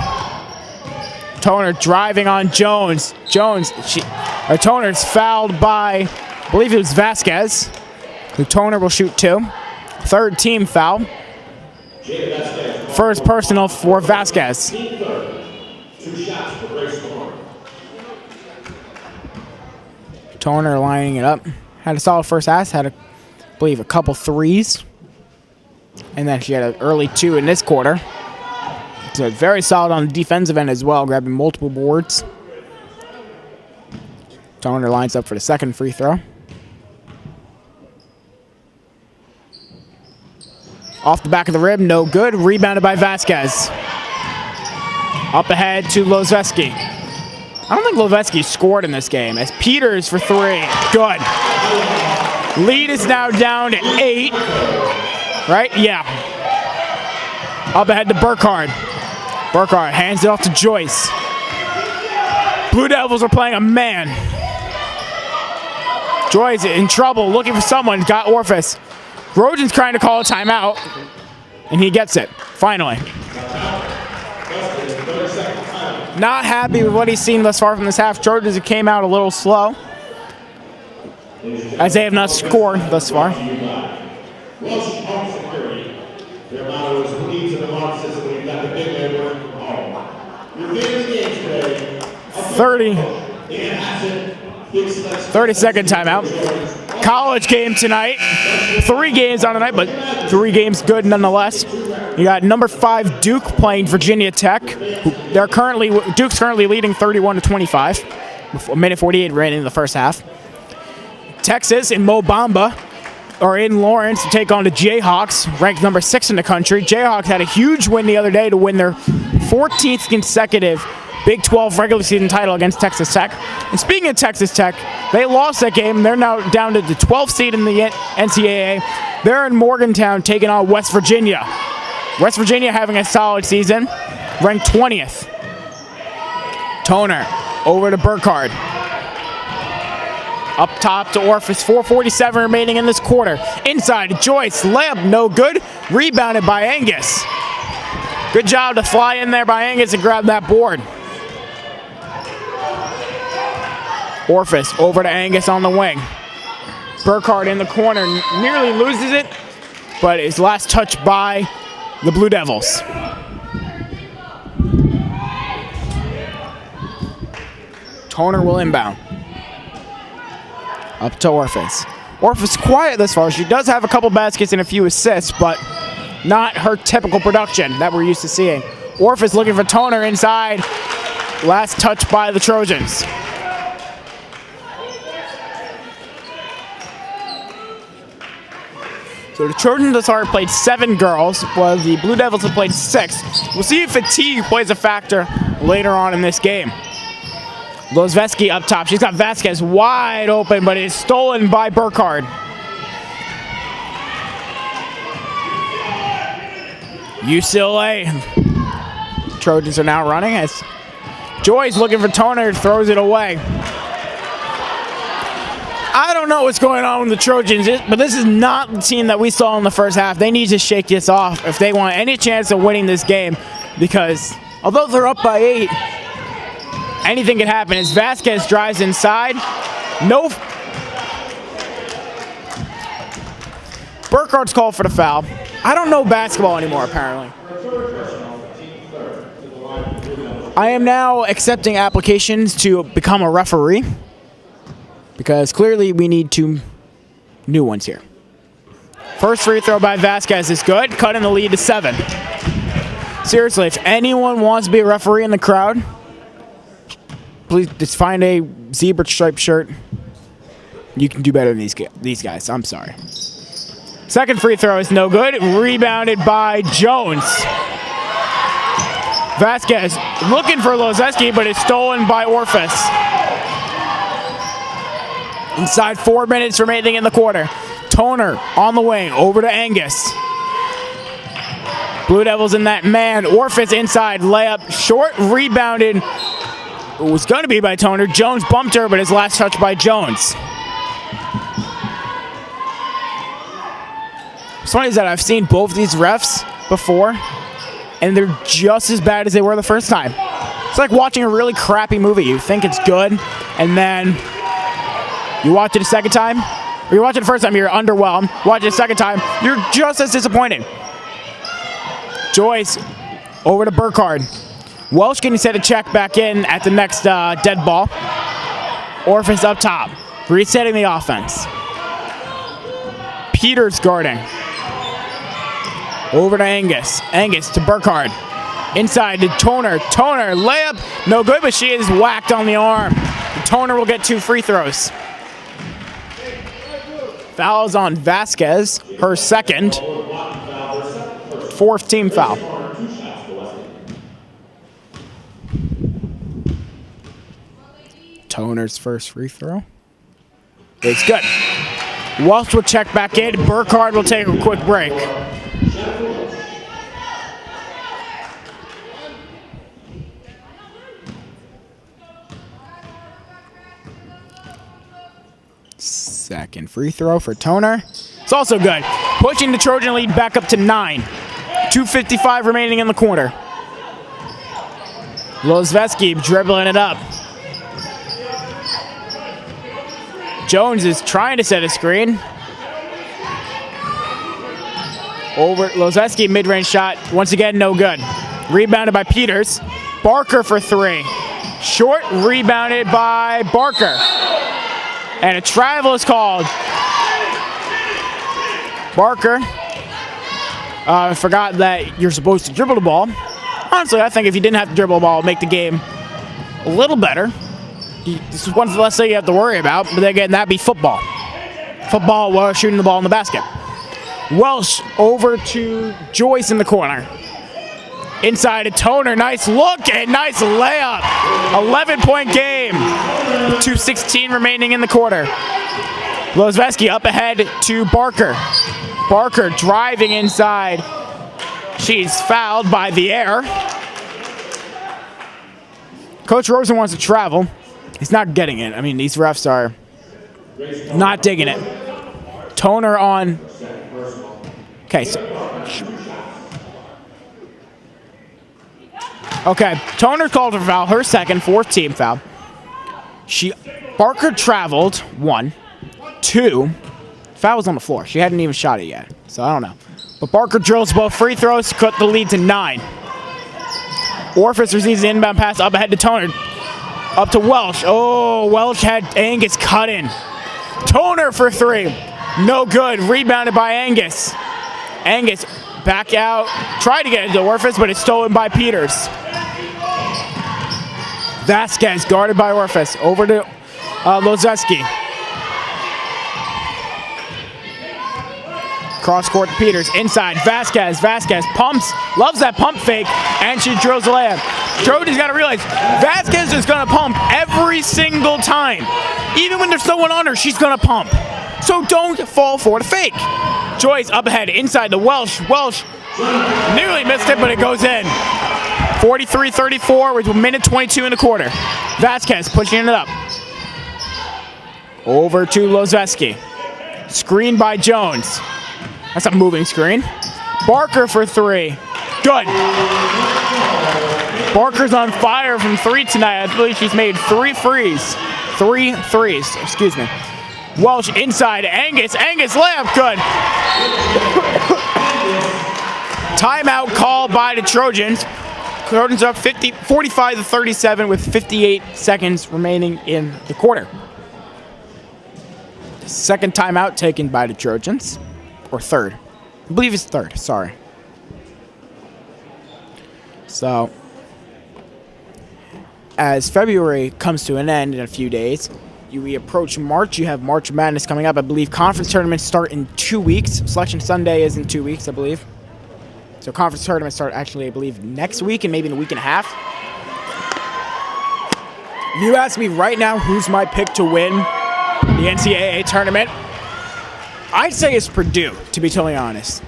Toner driving on Jones. Toner's fouled by, I believe it was Vasquez. So Toner will shoot 2. 3rd team foul. First personal for Vasquez. 2 shots for Grace Toner. Toner lining it up. Had a solid first half. Had, I believe, a couple threes. And then she had an early 2 in this quarter. So very solid on the defensive end as well, grabbing multiple boards. Toner lines up for the 2nd free throw. Off the back of the rim, no good. Rebounded by Vasquez. Up ahead to Lozeski. I don't think Lozeski scored in this game. As Peters for 3. Good. Lead is now down to 8. Right? Yeah. Up ahead to Burkhardt. Burkhardt hands it off to Joyce. Blue Devils are playing a man. Joyce in trouble, looking for someone. Got Orefice. Trojans trying to call a timeout, and he gets it, finally. 30-second timeout. Not happy with what he's seen thus far from this half. Trojans came out a little slow, as they have not scored thus far. Welsh Home Security. Their motto is who needs an alarm system when you've got the big man working from home. Your game of the game today. 30-second timeout. College game tonight. 3 games on the night, but 3 games good nonetheless. You got number 5 Duke playing Virginia Tech. Duke's currently leading 31-25. A minute 48 ran in the first half. Texas and Mo Bamba are in Lawrence to take on the Jayhawks, ranked number 6 in the country. Jayhawks had a huge win the other day to win their 14th consecutive Big 12 regular season title against Texas Tech. And speaking of Texas Tech, they lost that game. They're now down to the 12th seed in the NCAA. They're in Morgantown taking on West Virginia. West Virginia having a solid season, ranked 20th. Toner over to Burkhardt. Up top to Orefice, 4:47 remaining in this quarter. Inside, Joyce, layup no good. Rebounded by Angus. Good job to fly in there by Angus and grab that board. Orefice over to Angus on the wing. Burkhardt in the corner, nearly loses it, but is last touched by the Blue Devils. Toner will inbound. Up to Orefice. Orefice quiet this far. She does have a couple baskets and a few assists, but not her typical production that we're used to seeing. Orefice looking for Toner inside. Last touch by the Trojans. So the Trojans thus far played 7 girls, while the Blue Devils have played 6. We'll see if fatigue plays a factor later on in this game. Lozveski up top. She's got Vasquez wide open, but it is stolen by Burkhardt. UCLA. Trojans are now running as Joy's looking for Toner, throws it away. I don't know what's going on with the Trojans, but this is not the team that we saw in the first half. They need to shake this off if they want any chance of winning this game, because although they're up by 8, anything can happen as Vasquez drives inside. No. Burkhardt's called for the foul. I don't know basketball anymore, apparently. I am now accepting applications to become a referee because clearly we need 2 new ones here. First free throw by Vasquez is good, cutting the lead to 7. Seriously, if anyone wants to be a referee in the crowd, please just find a zebra striped shirt. You can do better than these guys. I'm sorry. Second free throw is no good. Rebounded by Jones. Vasquez looking for Lozeski, but it's stolen by Orefice. Inside 4 minutes remaining in the quarter. Toner on the wing, over to Angus. Blue Devils in that man. Orefice inside, layup short, rebounded. It was going to be by Toner. Jones bumped her, but his last touch by Jones. What's funny is that I've seen both these refs before, and they're just as bad as they were the first time. It's like watching a really crappy movie. You think it's good, and then you watch it a second time, or you watch it the first time, you're underwhelmed. Watch it a second time, you're just as disappointed. Joyce over to Burkhardt. Welsh getting set to check back in at the next dead ball. Orefice up top, resetting the offense. Peters guarding. Over to Angus. Angus to Burkhardt. Inside to Toner. Toner, layup, no good, but she is whacked on the arm. Toner will get 2 free throws. Fouls on Vasquez, her second. 4th team foul. Toner's first free throw. It's good. Welsh will check back in. Burkhardt will take a quick break. Second free throw for Toner. It's also good. Pushing the Trojan lead back up to 9. 2:55 remaining in the quarter. Lozveski dribbling it up. Jones is trying to set a screen. Over Lozveski, mid-range shot. Once again, no good. Rebounded by Peters. Barker for three. Short, rebounded by Barker. And a travel is called. Barker forgot that you're supposed to dribble the ball. Honestly, I think if you didn't have to dribble the ball, it would make the game a little better. This is one less thing you have to worry about, but again, that'd be football. Football while shooting the ball in the basket. Welsh over to Joyce in the corner. Inside to Toner, nice look and nice layup. 11-point game. 2:16 remaining in the quarter. Lozveski up ahead to Barker. Barker driving inside. She's fouled by the air. Coach Rosen wants to travel. He's not getting it. I mean, these refs are not digging it. Toner on. Okay, Toner called for foul, her second, fourth team foul. Barker traveled, 1, 2. Foul was on the floor. She hadn't even shot it yet, so I don't know. But Barker drills both free throws, cut the lead to 9. Orefice receives the inbound pass up ahead to Toner. Up to Welsh. Oh, Welsh had Angus cut in. Toner for 3. No good. Rebounded by Angus. Angus back out. Tried to get it to Orefice, but it's stolen by Peters. Vasquez guarded by Orefice. Over to Lozveski. Cross court to Peters. Inside. Vasquez. Vasquez pumps. Loves that pump fake. And she drills the layup. Trojans got to realize Vasquez is going to pump every single time. Even when there's someone on her, she's going to pump. So don't fall for the fake. Joyce up ahead. Inside the Welsh. Welsh nearly missed it, but it goes in. 43-34 with a minute 22 in the quarter. Vasquez pushing it up. Over to Lozveski. Screen by Jones. That's a moving screen. Barker for 3. Good. Barker's on fire from 3 tonight. I believe she's made 3 threes. 3 threes, excuse me. Welsh inside. Angus. Angus layup. Good. Timeout called by the Trojans. Trojans up 45-37 with 58 seconds remaining in the quarter. Second timeout taken by the Trojans. Or third. I believe it's third. Sorry. So, as February comes to an end in a few days, we approach March. You have March Madness coming up. I believe conference tournaments start in 2 weeks. Selection Sunday is in 2 weeks, I believe. So conference tournaments start actually, I believe, next week and maybe in a week and a half. If you ask me right now who's my pick to win the NCAA tournament, I'd say it's Purdue, to be totally honest.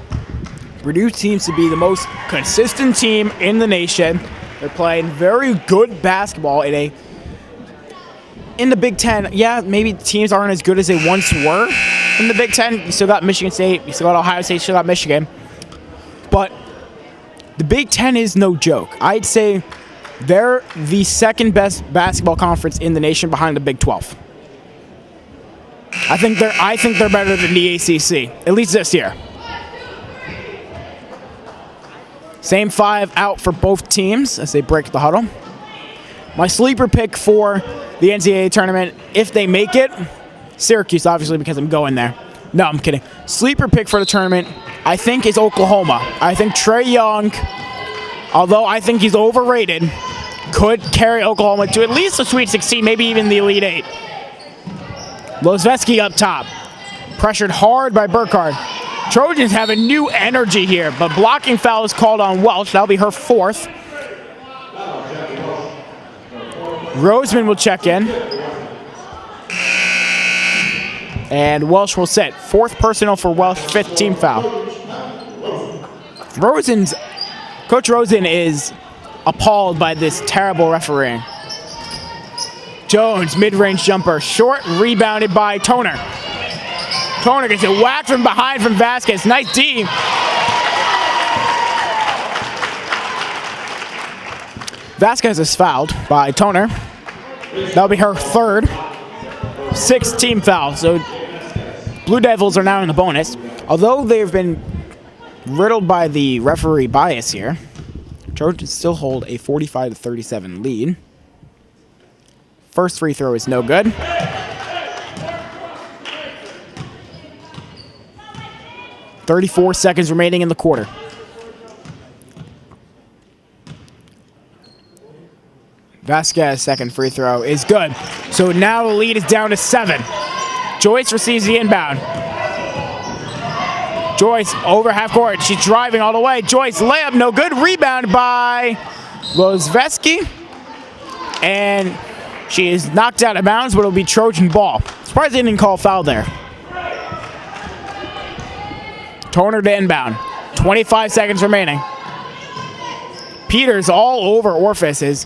Purdue seems to be the most consistent team in the nation. They're playing very good basketball in the Big Ten. Yeah, maybe teams aren't as good as they once were in the Big Ten. You still got Michigan State, you still got Ohio State, you still got Michigan. But the Big Ten is no joke. I'd say they're the second best basketball conference in the nation behind the Big 12. I think they're better than the ACC, at least this year. Same 5 out for both teams as they break the huddle. My sleeper pick for the NCAA tournament, if they make it, Syracuse, obviously, because I'm going there. No, I'm kidding. Sleeper pick for the tournament, I think, is Oklahoma. I think Trae Young, although I think he's overrated, could carry Oklahoma to at least the Sweet 16, maybe even the Elite 8. Lozveski up top. Pressured hard by Burkhardt. Trojans have a new energy here, but blocking foul is called on Welsh. That'll be her 4th. Roseman will check in. And Welsh will sit. 4th personal for Welsh, 5th team foul. Coach Rosen is appalled by this terrible refereeing. Jones, mid-range jumper, short, rebounded by Toner. Toner gets it whacked from behind from Vasquez. Nice D. Vasquez is fouled by Toner. That'll be her third. 6th team foul. So Blue Devils are now in the bonus. Although they've been riddled by the referee bias here, Trojans still hold a 45-37 lead. First free throw is no good. .34 seconds remaining in the quarter. Vasquez second free throw is good. So now the lead is down to 7. Joyce receives the inbound. Joyce over half court. She's driving all the way. Joyce layup no good. Rebound by Lozveski. And she is knocked out of bounds, but it'll be Trojan ball. Surprised they didn't call foul there. Toner to inbound. 25 seconds remaining. Peters all over Orefice's.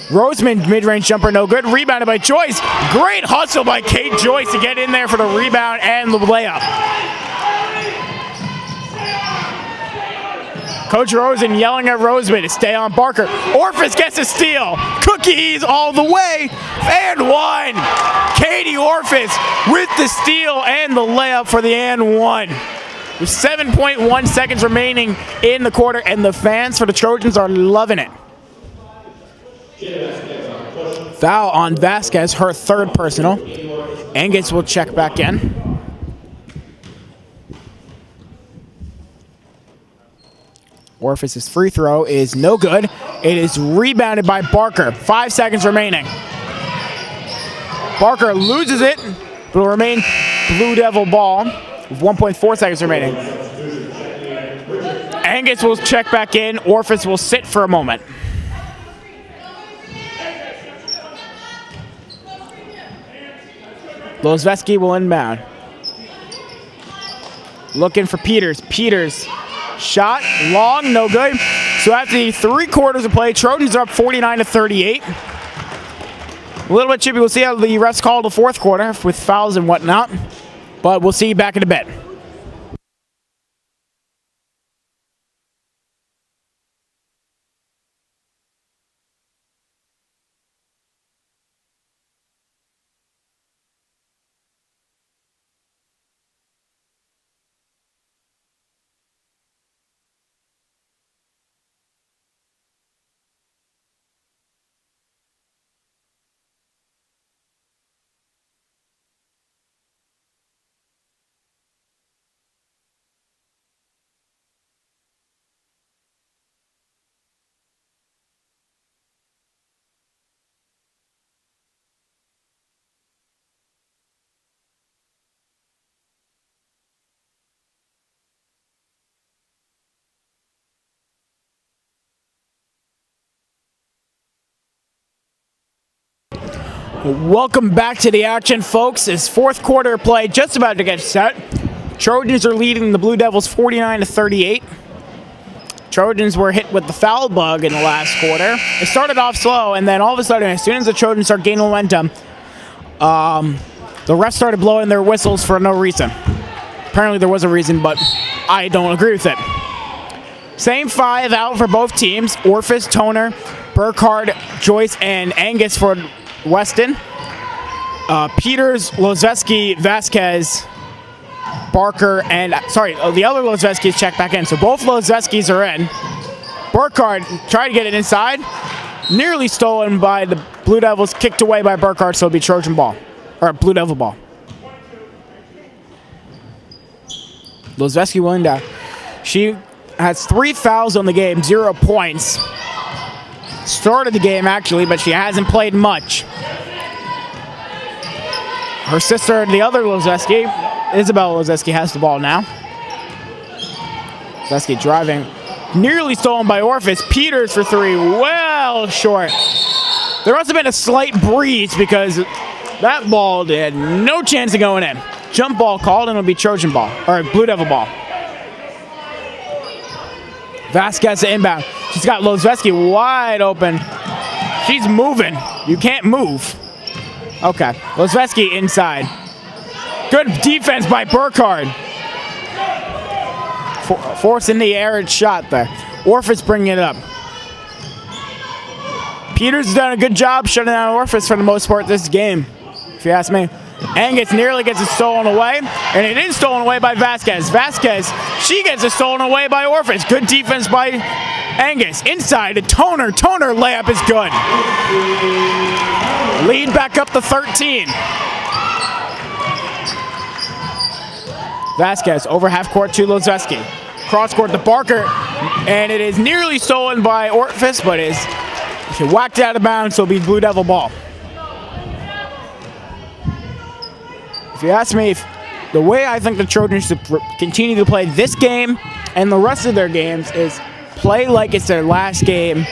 Roseman mid-range jumper no good. Rebounded by Joyce. Great hustle by Kate Joyce to get in there for the rebound and the layup. Coach Rosen yelling at Roseman to stay on Barker. Orefice gets a steal. Cookies all the way. And one. Katie Orefice with the steal and the layup for the and one. With 7.1 seconds remaining in the quarter, and the fans for the Trojans are loving it. Foul on Vasquez, her third personal. Angus will check back in. Orefice's free throw is no good. It is rebounded by Barker. 5 seconds remaining. Barker loses it, but will remain Blue Devil ball with 1.4 seconds remaining. Angus will check back in. Orefice will sit for a moment. Lozveski will inbound. Looking for Peters. Peters. Shot. Long. No good. So after the 3 quarters of play, Trojans are up 49-38. A little bit chippy. We'll see how the refs call the fourth quarter with fouls and whatnot. But we'll see you back in a bit. Welcome back to the action, folks. As fourth quarter play just about to get set. Trojans are leading the Blue Devils 49-38. Trojans were hit with the foul bug in the last quarter. It started off slow, and then all of a sudden, as soon as the Trojans start gaining momentum, the refs started blowing their whistles for no reason. Apparently there was a reason, but I don't agree with it. Same 5 out for both teams. Orefice, Toner, Burkhardt, Joyce, and Angus for Weston. Peters, Lozveski, Vasquez, Barker, and the other Lozveski is checked back in. So both Lozveskis are in. Burkhardt tried to get it inside. Nearly stolen by the Blue Devils, kicked away by Burkhardt, so it'll be Trojan ball. Or Blue Devil ball. Lozveski will inbound. She has 3 fouls on the game, 0 points. Started the game, actually, but she hasn't played much. Her sister, the other Lozveski, Isabel Lozveski, has the ball now. Lozveski driving. Nearly stolen by Orefice. Peters for 3, well short. There must have been a slight breeze because that ball had no chance of going in. Jump ball called, and it'll be Trojan ball, or Blue Devil ball. Vasquez to inbound. She's got Lozveski wide open. She's moving. You can't move. Okay. Lozveski inside. Good defense by Burkhardt. Forcing the errant shot there. Orefice bringing it up. Peters has done a good job shutting down Orefice for the most part this game, if you ask me. Angus nearly gets it stolen away, and it is stolen away by Vasquez. Vasquez, she gets it stolen away by Orefice. Good defense by Angus. Inside to Toner. Toner layup is good. Lead back up to 13. Vasquez over half court to Lozveski. Cross court to Barker, and it is nearly stolen by Orefice, but she whacked out of bounds, so it'll be Blue Devil ball. If you ask me, the way I think the Trojans should continue to play this game and the rest of their games is play like it's their last game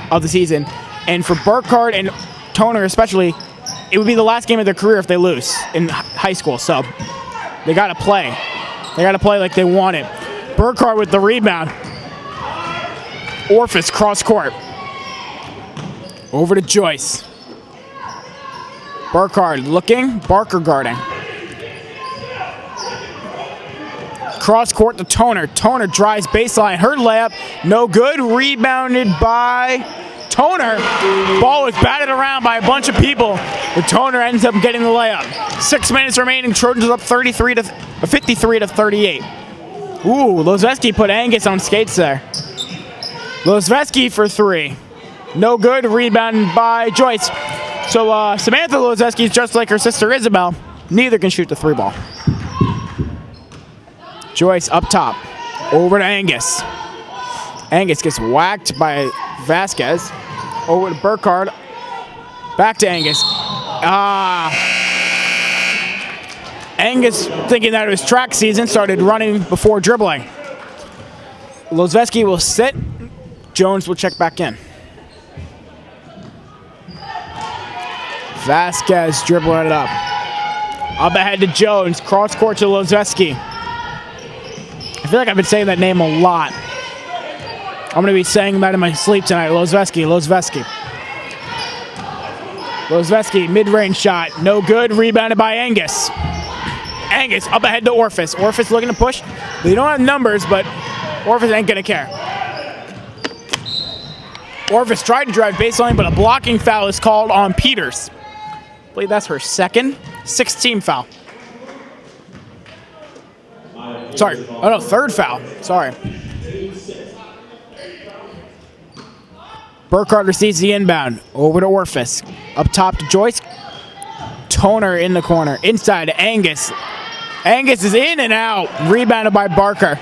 of the season. And for Burkhardt and Toner especially, it would be the last game of their career if they lose in high school. So they got to play. They got to play like they want it. Burkhardt with the rebound. Orefice cross court. Over to Joyce. Burkhardt looking. Barker guarding. Cross court to Toner. Toner drives baseline. Her layup, no good. Rebounded by Toner. Ball was batted around by a bunch of people, but Toner ends up getting the layup. 6 minutes remaining. Trojans up 53 to 38. Ooh, Lozveski put Angus on skates there. Lozveski for three. No good. Rebounded by Joyce. So Samantha Lozveski is just like her sister Isabel. Neither can shoot the three ball. Joyce up top. Over to Angus. Angus gets whacked by Vasquez. Over to Burkhardt. Back to Angus. Angus, thinking that it was track season, started running before dribbling. Lozveski will sit. Jones will check back in. Vasquez dribbling it up. Up ahead to Jones. Cross court to Lozveski. I feel like I've been saying that name a lot. I'm going to be saying that in my sleep tonight. Lozveski. Lozveski, mid-range shot. No good. Rebounded by Angus. Angus up ahead to Orefice. Orefice looking to push. They don't have numbers, but Orefice ain't going to care. Orefice tried to drive baseline, but a blocking foul is called on Peters. I believe that's her second. 16 foul. Sorry. Oh, no, third foul. Sorry. Burkhardt receives the inbound. Over to Orefice. Up top to Joyce. Toner in the corner. Inside to Angus. Angus is in and out. Rebounded by Barker.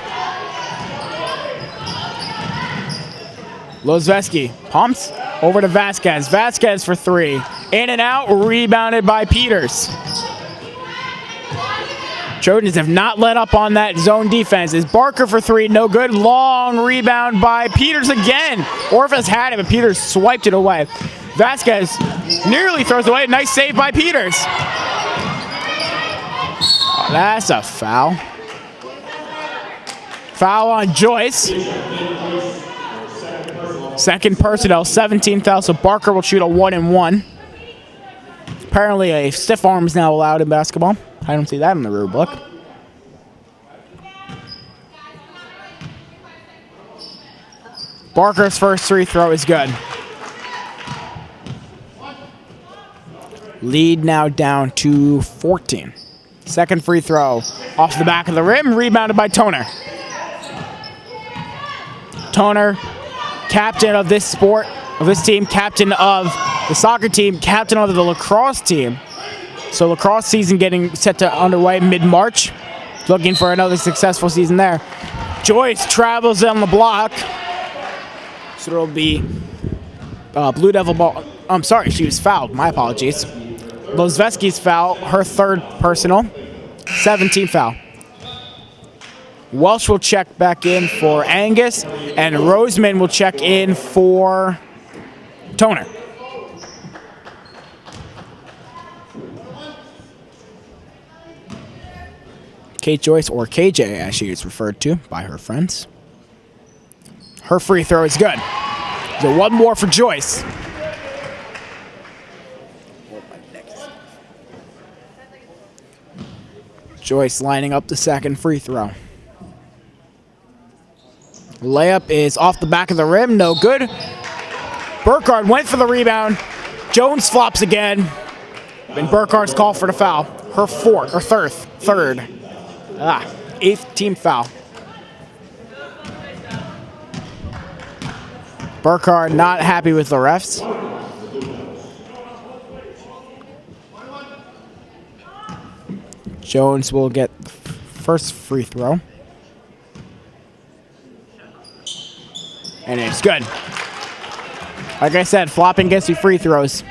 Lozveski pumps. Over to Vasquez. Vasquez for three. In and out. Rebounded by Peters. Trojans have not let up on that zone defense. Is Barker for three, no good. Long rebound by Peters again. Orefice had it, but Peters swiped it away. Vasquez nearly throws away. Nice save by Peters. Oh, that's a foul. Foul on Joyce. Second personnel, 17th foul, so Barker will shoot a 1-and-1. Apparently a stiff arm is now allowed in basketball. I don't see that in the rule book. Barker's first free throw is good. Lead now down to 14. Second free throw off the back of the rim, rebounded by Toner. Toner, captain of this sport, of this team, captain of the soccer team, captain of the lacrosse team. So lacrosse season getting set to underway mid-March. Looking for another successful season there. Joyce travels on the block. So it'll be Blue Devil ball. I'm sorry, she was fouled. My apologies. Lozveski's foul, her third personal. 17th foul. Welsh will check back in for Angus, and Roseman will check in for Toner. Kate Joyce, or KJ as she is referred to by her friends. Her free throw is good. So one more for Joyce. Joyce lining up the second free throw. Layup is off the back of the rim, no good. Burkhardt went for the rebound. Jones flops again. And Burkhardt's called for the foul. Her third. Eighth team foul. Burkhardt not happy with the refs. Jones will get the first free throw. And it's good. Like I said, flopping gets you free throws.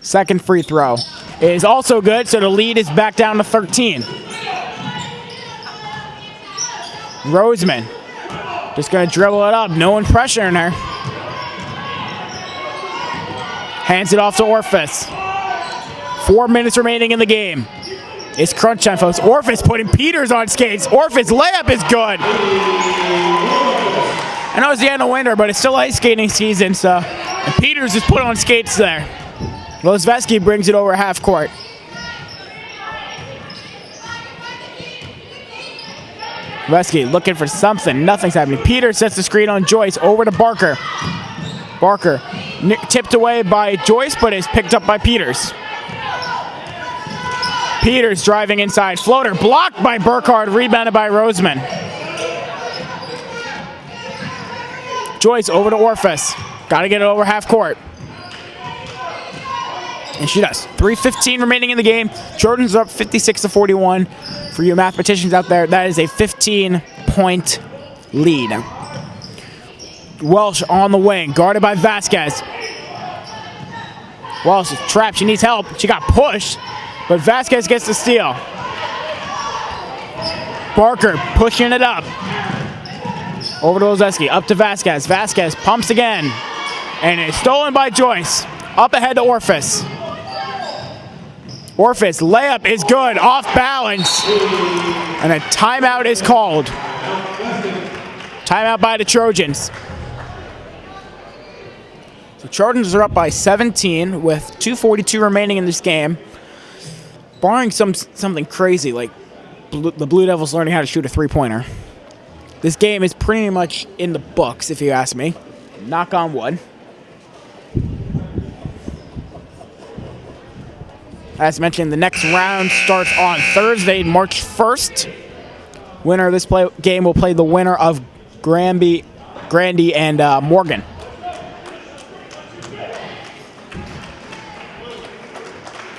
Second free throw is also good, so the lead is back down to 13. Roseman just going to dribble it up. No one pressuring her. Hands it off to Orefice. 4 minutes remaining in the game. It's crunch time, folks. Orefice putting Peters on skates. Orefice layup is good. I know it's the end of winter, but it's still ice skating season, so and Peters is put on skates there. Lozveski brings it over half court. Lozveski looking for something. Nothing's happening. Peters sets the screen on Joyce. Over to Barker. Barker tipped away by Joyce, but is picked up by Peters. Peters driving inside. Floater blocked by Burkhardt. Rebounded by Roseman. Joyce over to Orefice. Got to get it over half court. And she does. 3:15 remaining in the game. Trojans are up 56-41. For you mathematicians out there, that is a 15-point lead. Welsh on the wing, guarded by Vasquez. Welsh is trapped. She needs help. She got pushed, but Vasquez gets the steal. Barker pushing it up. Over to Lozveski. Up to Vasquez. Vasquez pumps again. And it's stolen by Joyce. Up ahead to Orefice. Orefice layup is good, off balance, and a timeout is called. Timeout by the Trojans. The Trojans are up by 17 with 2:42 remaining in this game. Barring something crazy like the Blue Devils learning how to shoot a three-pointer, this game is pretty much in the books, if you ask me. Knock on wood. As mentioned, the next round starts on Thursday, March 1st. Winner of this game will play the winner of Grandy and Morgan.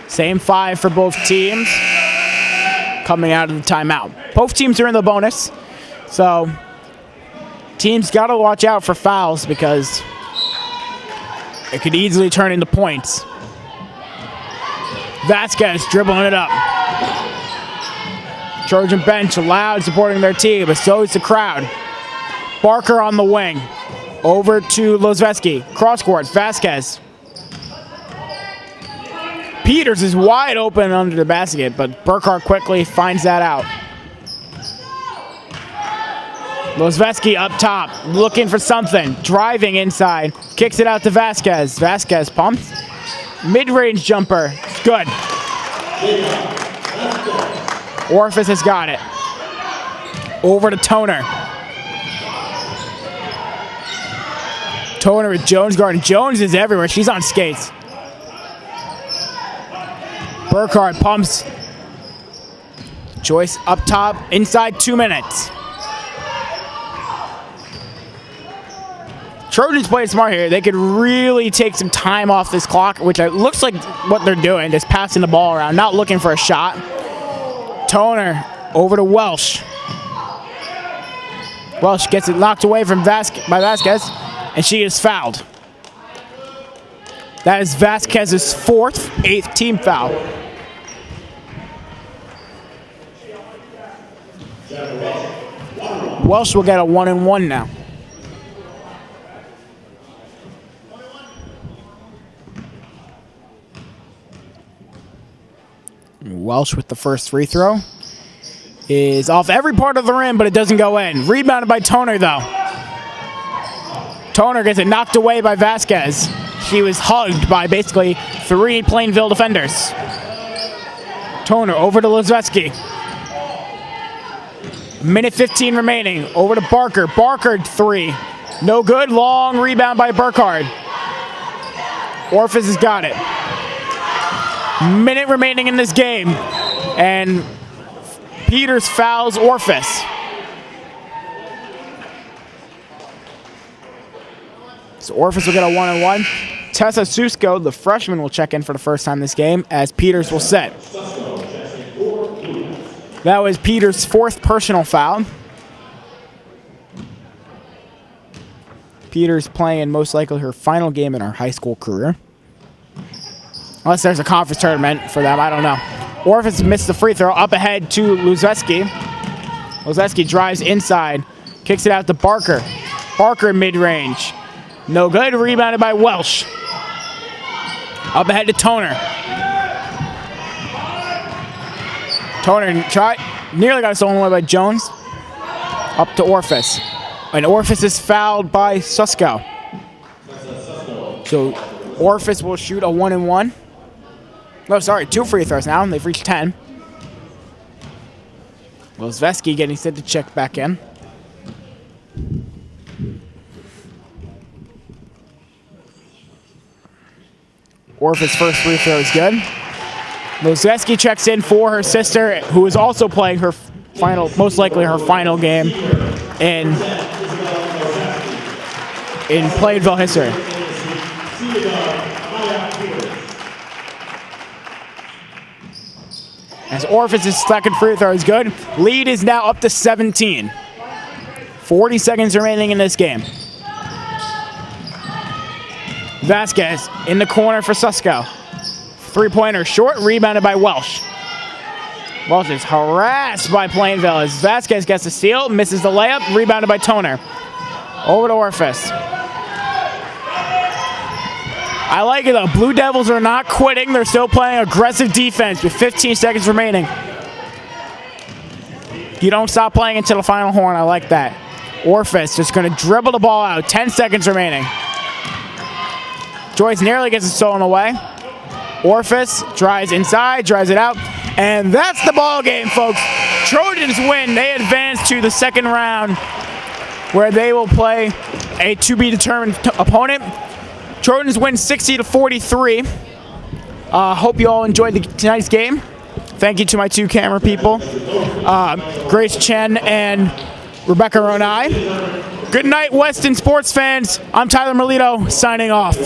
Same 5 for both teams coming out of the timeout. Both teams are in the bonus, so teams got to watch out for fouls because it could easily turn into points. Vasquez dribbling it up. Trojan bench loud supporting their team, but so is the crowd. Barker on the wing. Over to Lozveski. Cross court, Vasquez. Peters is wide open under the basket, but Burkhardt quickly finds that out. Lozveski up top, looking for something. Driving inside. Kicks it out to Vasquez. Vasquez pumps. Mid-range jumper. Good. Orefice has got it. Over to Toner. Toner with Jones guarding. Jones is everywhere. She's on skates. Burkhardt pumps. Joyce up top. Inside 2 minutes. Trojans played smart here. They could really take some time off this clock, which looks like what they're doing, just passing the ball around, not looking for a shot. Toner over to Welsh. Welsh gets it knocked away from by Vasquez, and she is fouled. That is Vasquez's 8th team foul. Welsh will get a 1-and-1 now. Welsh with the first free throw is off every part of the rim, but it doesn't go in. Rebounded by Toner, though. Toner gets it knocked away by Vasquez. She was hugged by basically 3 Plainville defenders. Toner over to Lozveski. Minute 15 remaining. Over to Barker. Barker, 3. No good. Long rebound by Burkhardt. Orefice has got it. Minute remaining in this game. And Peters fouls Orefice. So Orefice will get a 1-on-1. Tessa Susko, the freshman, will check in for the first time this game as Peters will set. That was Peters' 4th personal foul. Peters playing in most likely her final game in her high school career. Unless there's a conference tournament for them, I don't know. Orefice missed the free throw, up ahead to Luzeski. Luzeski drives inside, kicks it out to Barker. Barker mid-range. No good, rebounded by Welsh. Up ahead to Toner. Toner nearly got stolen away by Jones. Up to Orefice. And Orefice is fouled by Susko. So Orefice will shoot a 1-and-1. Oh, sorry, 2 free throws now, and they've reached 10. Lozveski getting set to check back in. Orefice's first free throw is good. Lozveski checks in for her sister, who is also playing her final, most likely her final game in Plainville history. As Orefice's second free throw is good. Lead is now up to 17. 40 seconds remaining in this game. Vasquez in the corner for Susko. 3-pointer short, rebounded by Welsh. Welsh is harassed by Plainville as Vasquez gets the steal, misses the layup, rebounded by Toner. Over to Orefice. I like it though. Blue Devils are not quitting. They're still playing aggressive defense with 15 seconds remaining. You don't stop playing until the final horn. I like that. Orefice just going to dribble the ball out. 10 seconds remaining. Joyce nearly gets it stolen away. Orefice drives inside, drives it out. And that's the ball game, folks. Trojans win. They advance to the second round where they will play a to-be-determined opponent. Trojans win 60-43. Hope you all enjoyed tonight's game. Thank you to my 2 camera people, Grace Chen and Rebecca Ronai. Good night, Weston sports fans. I'm Tyler Melito, signing off.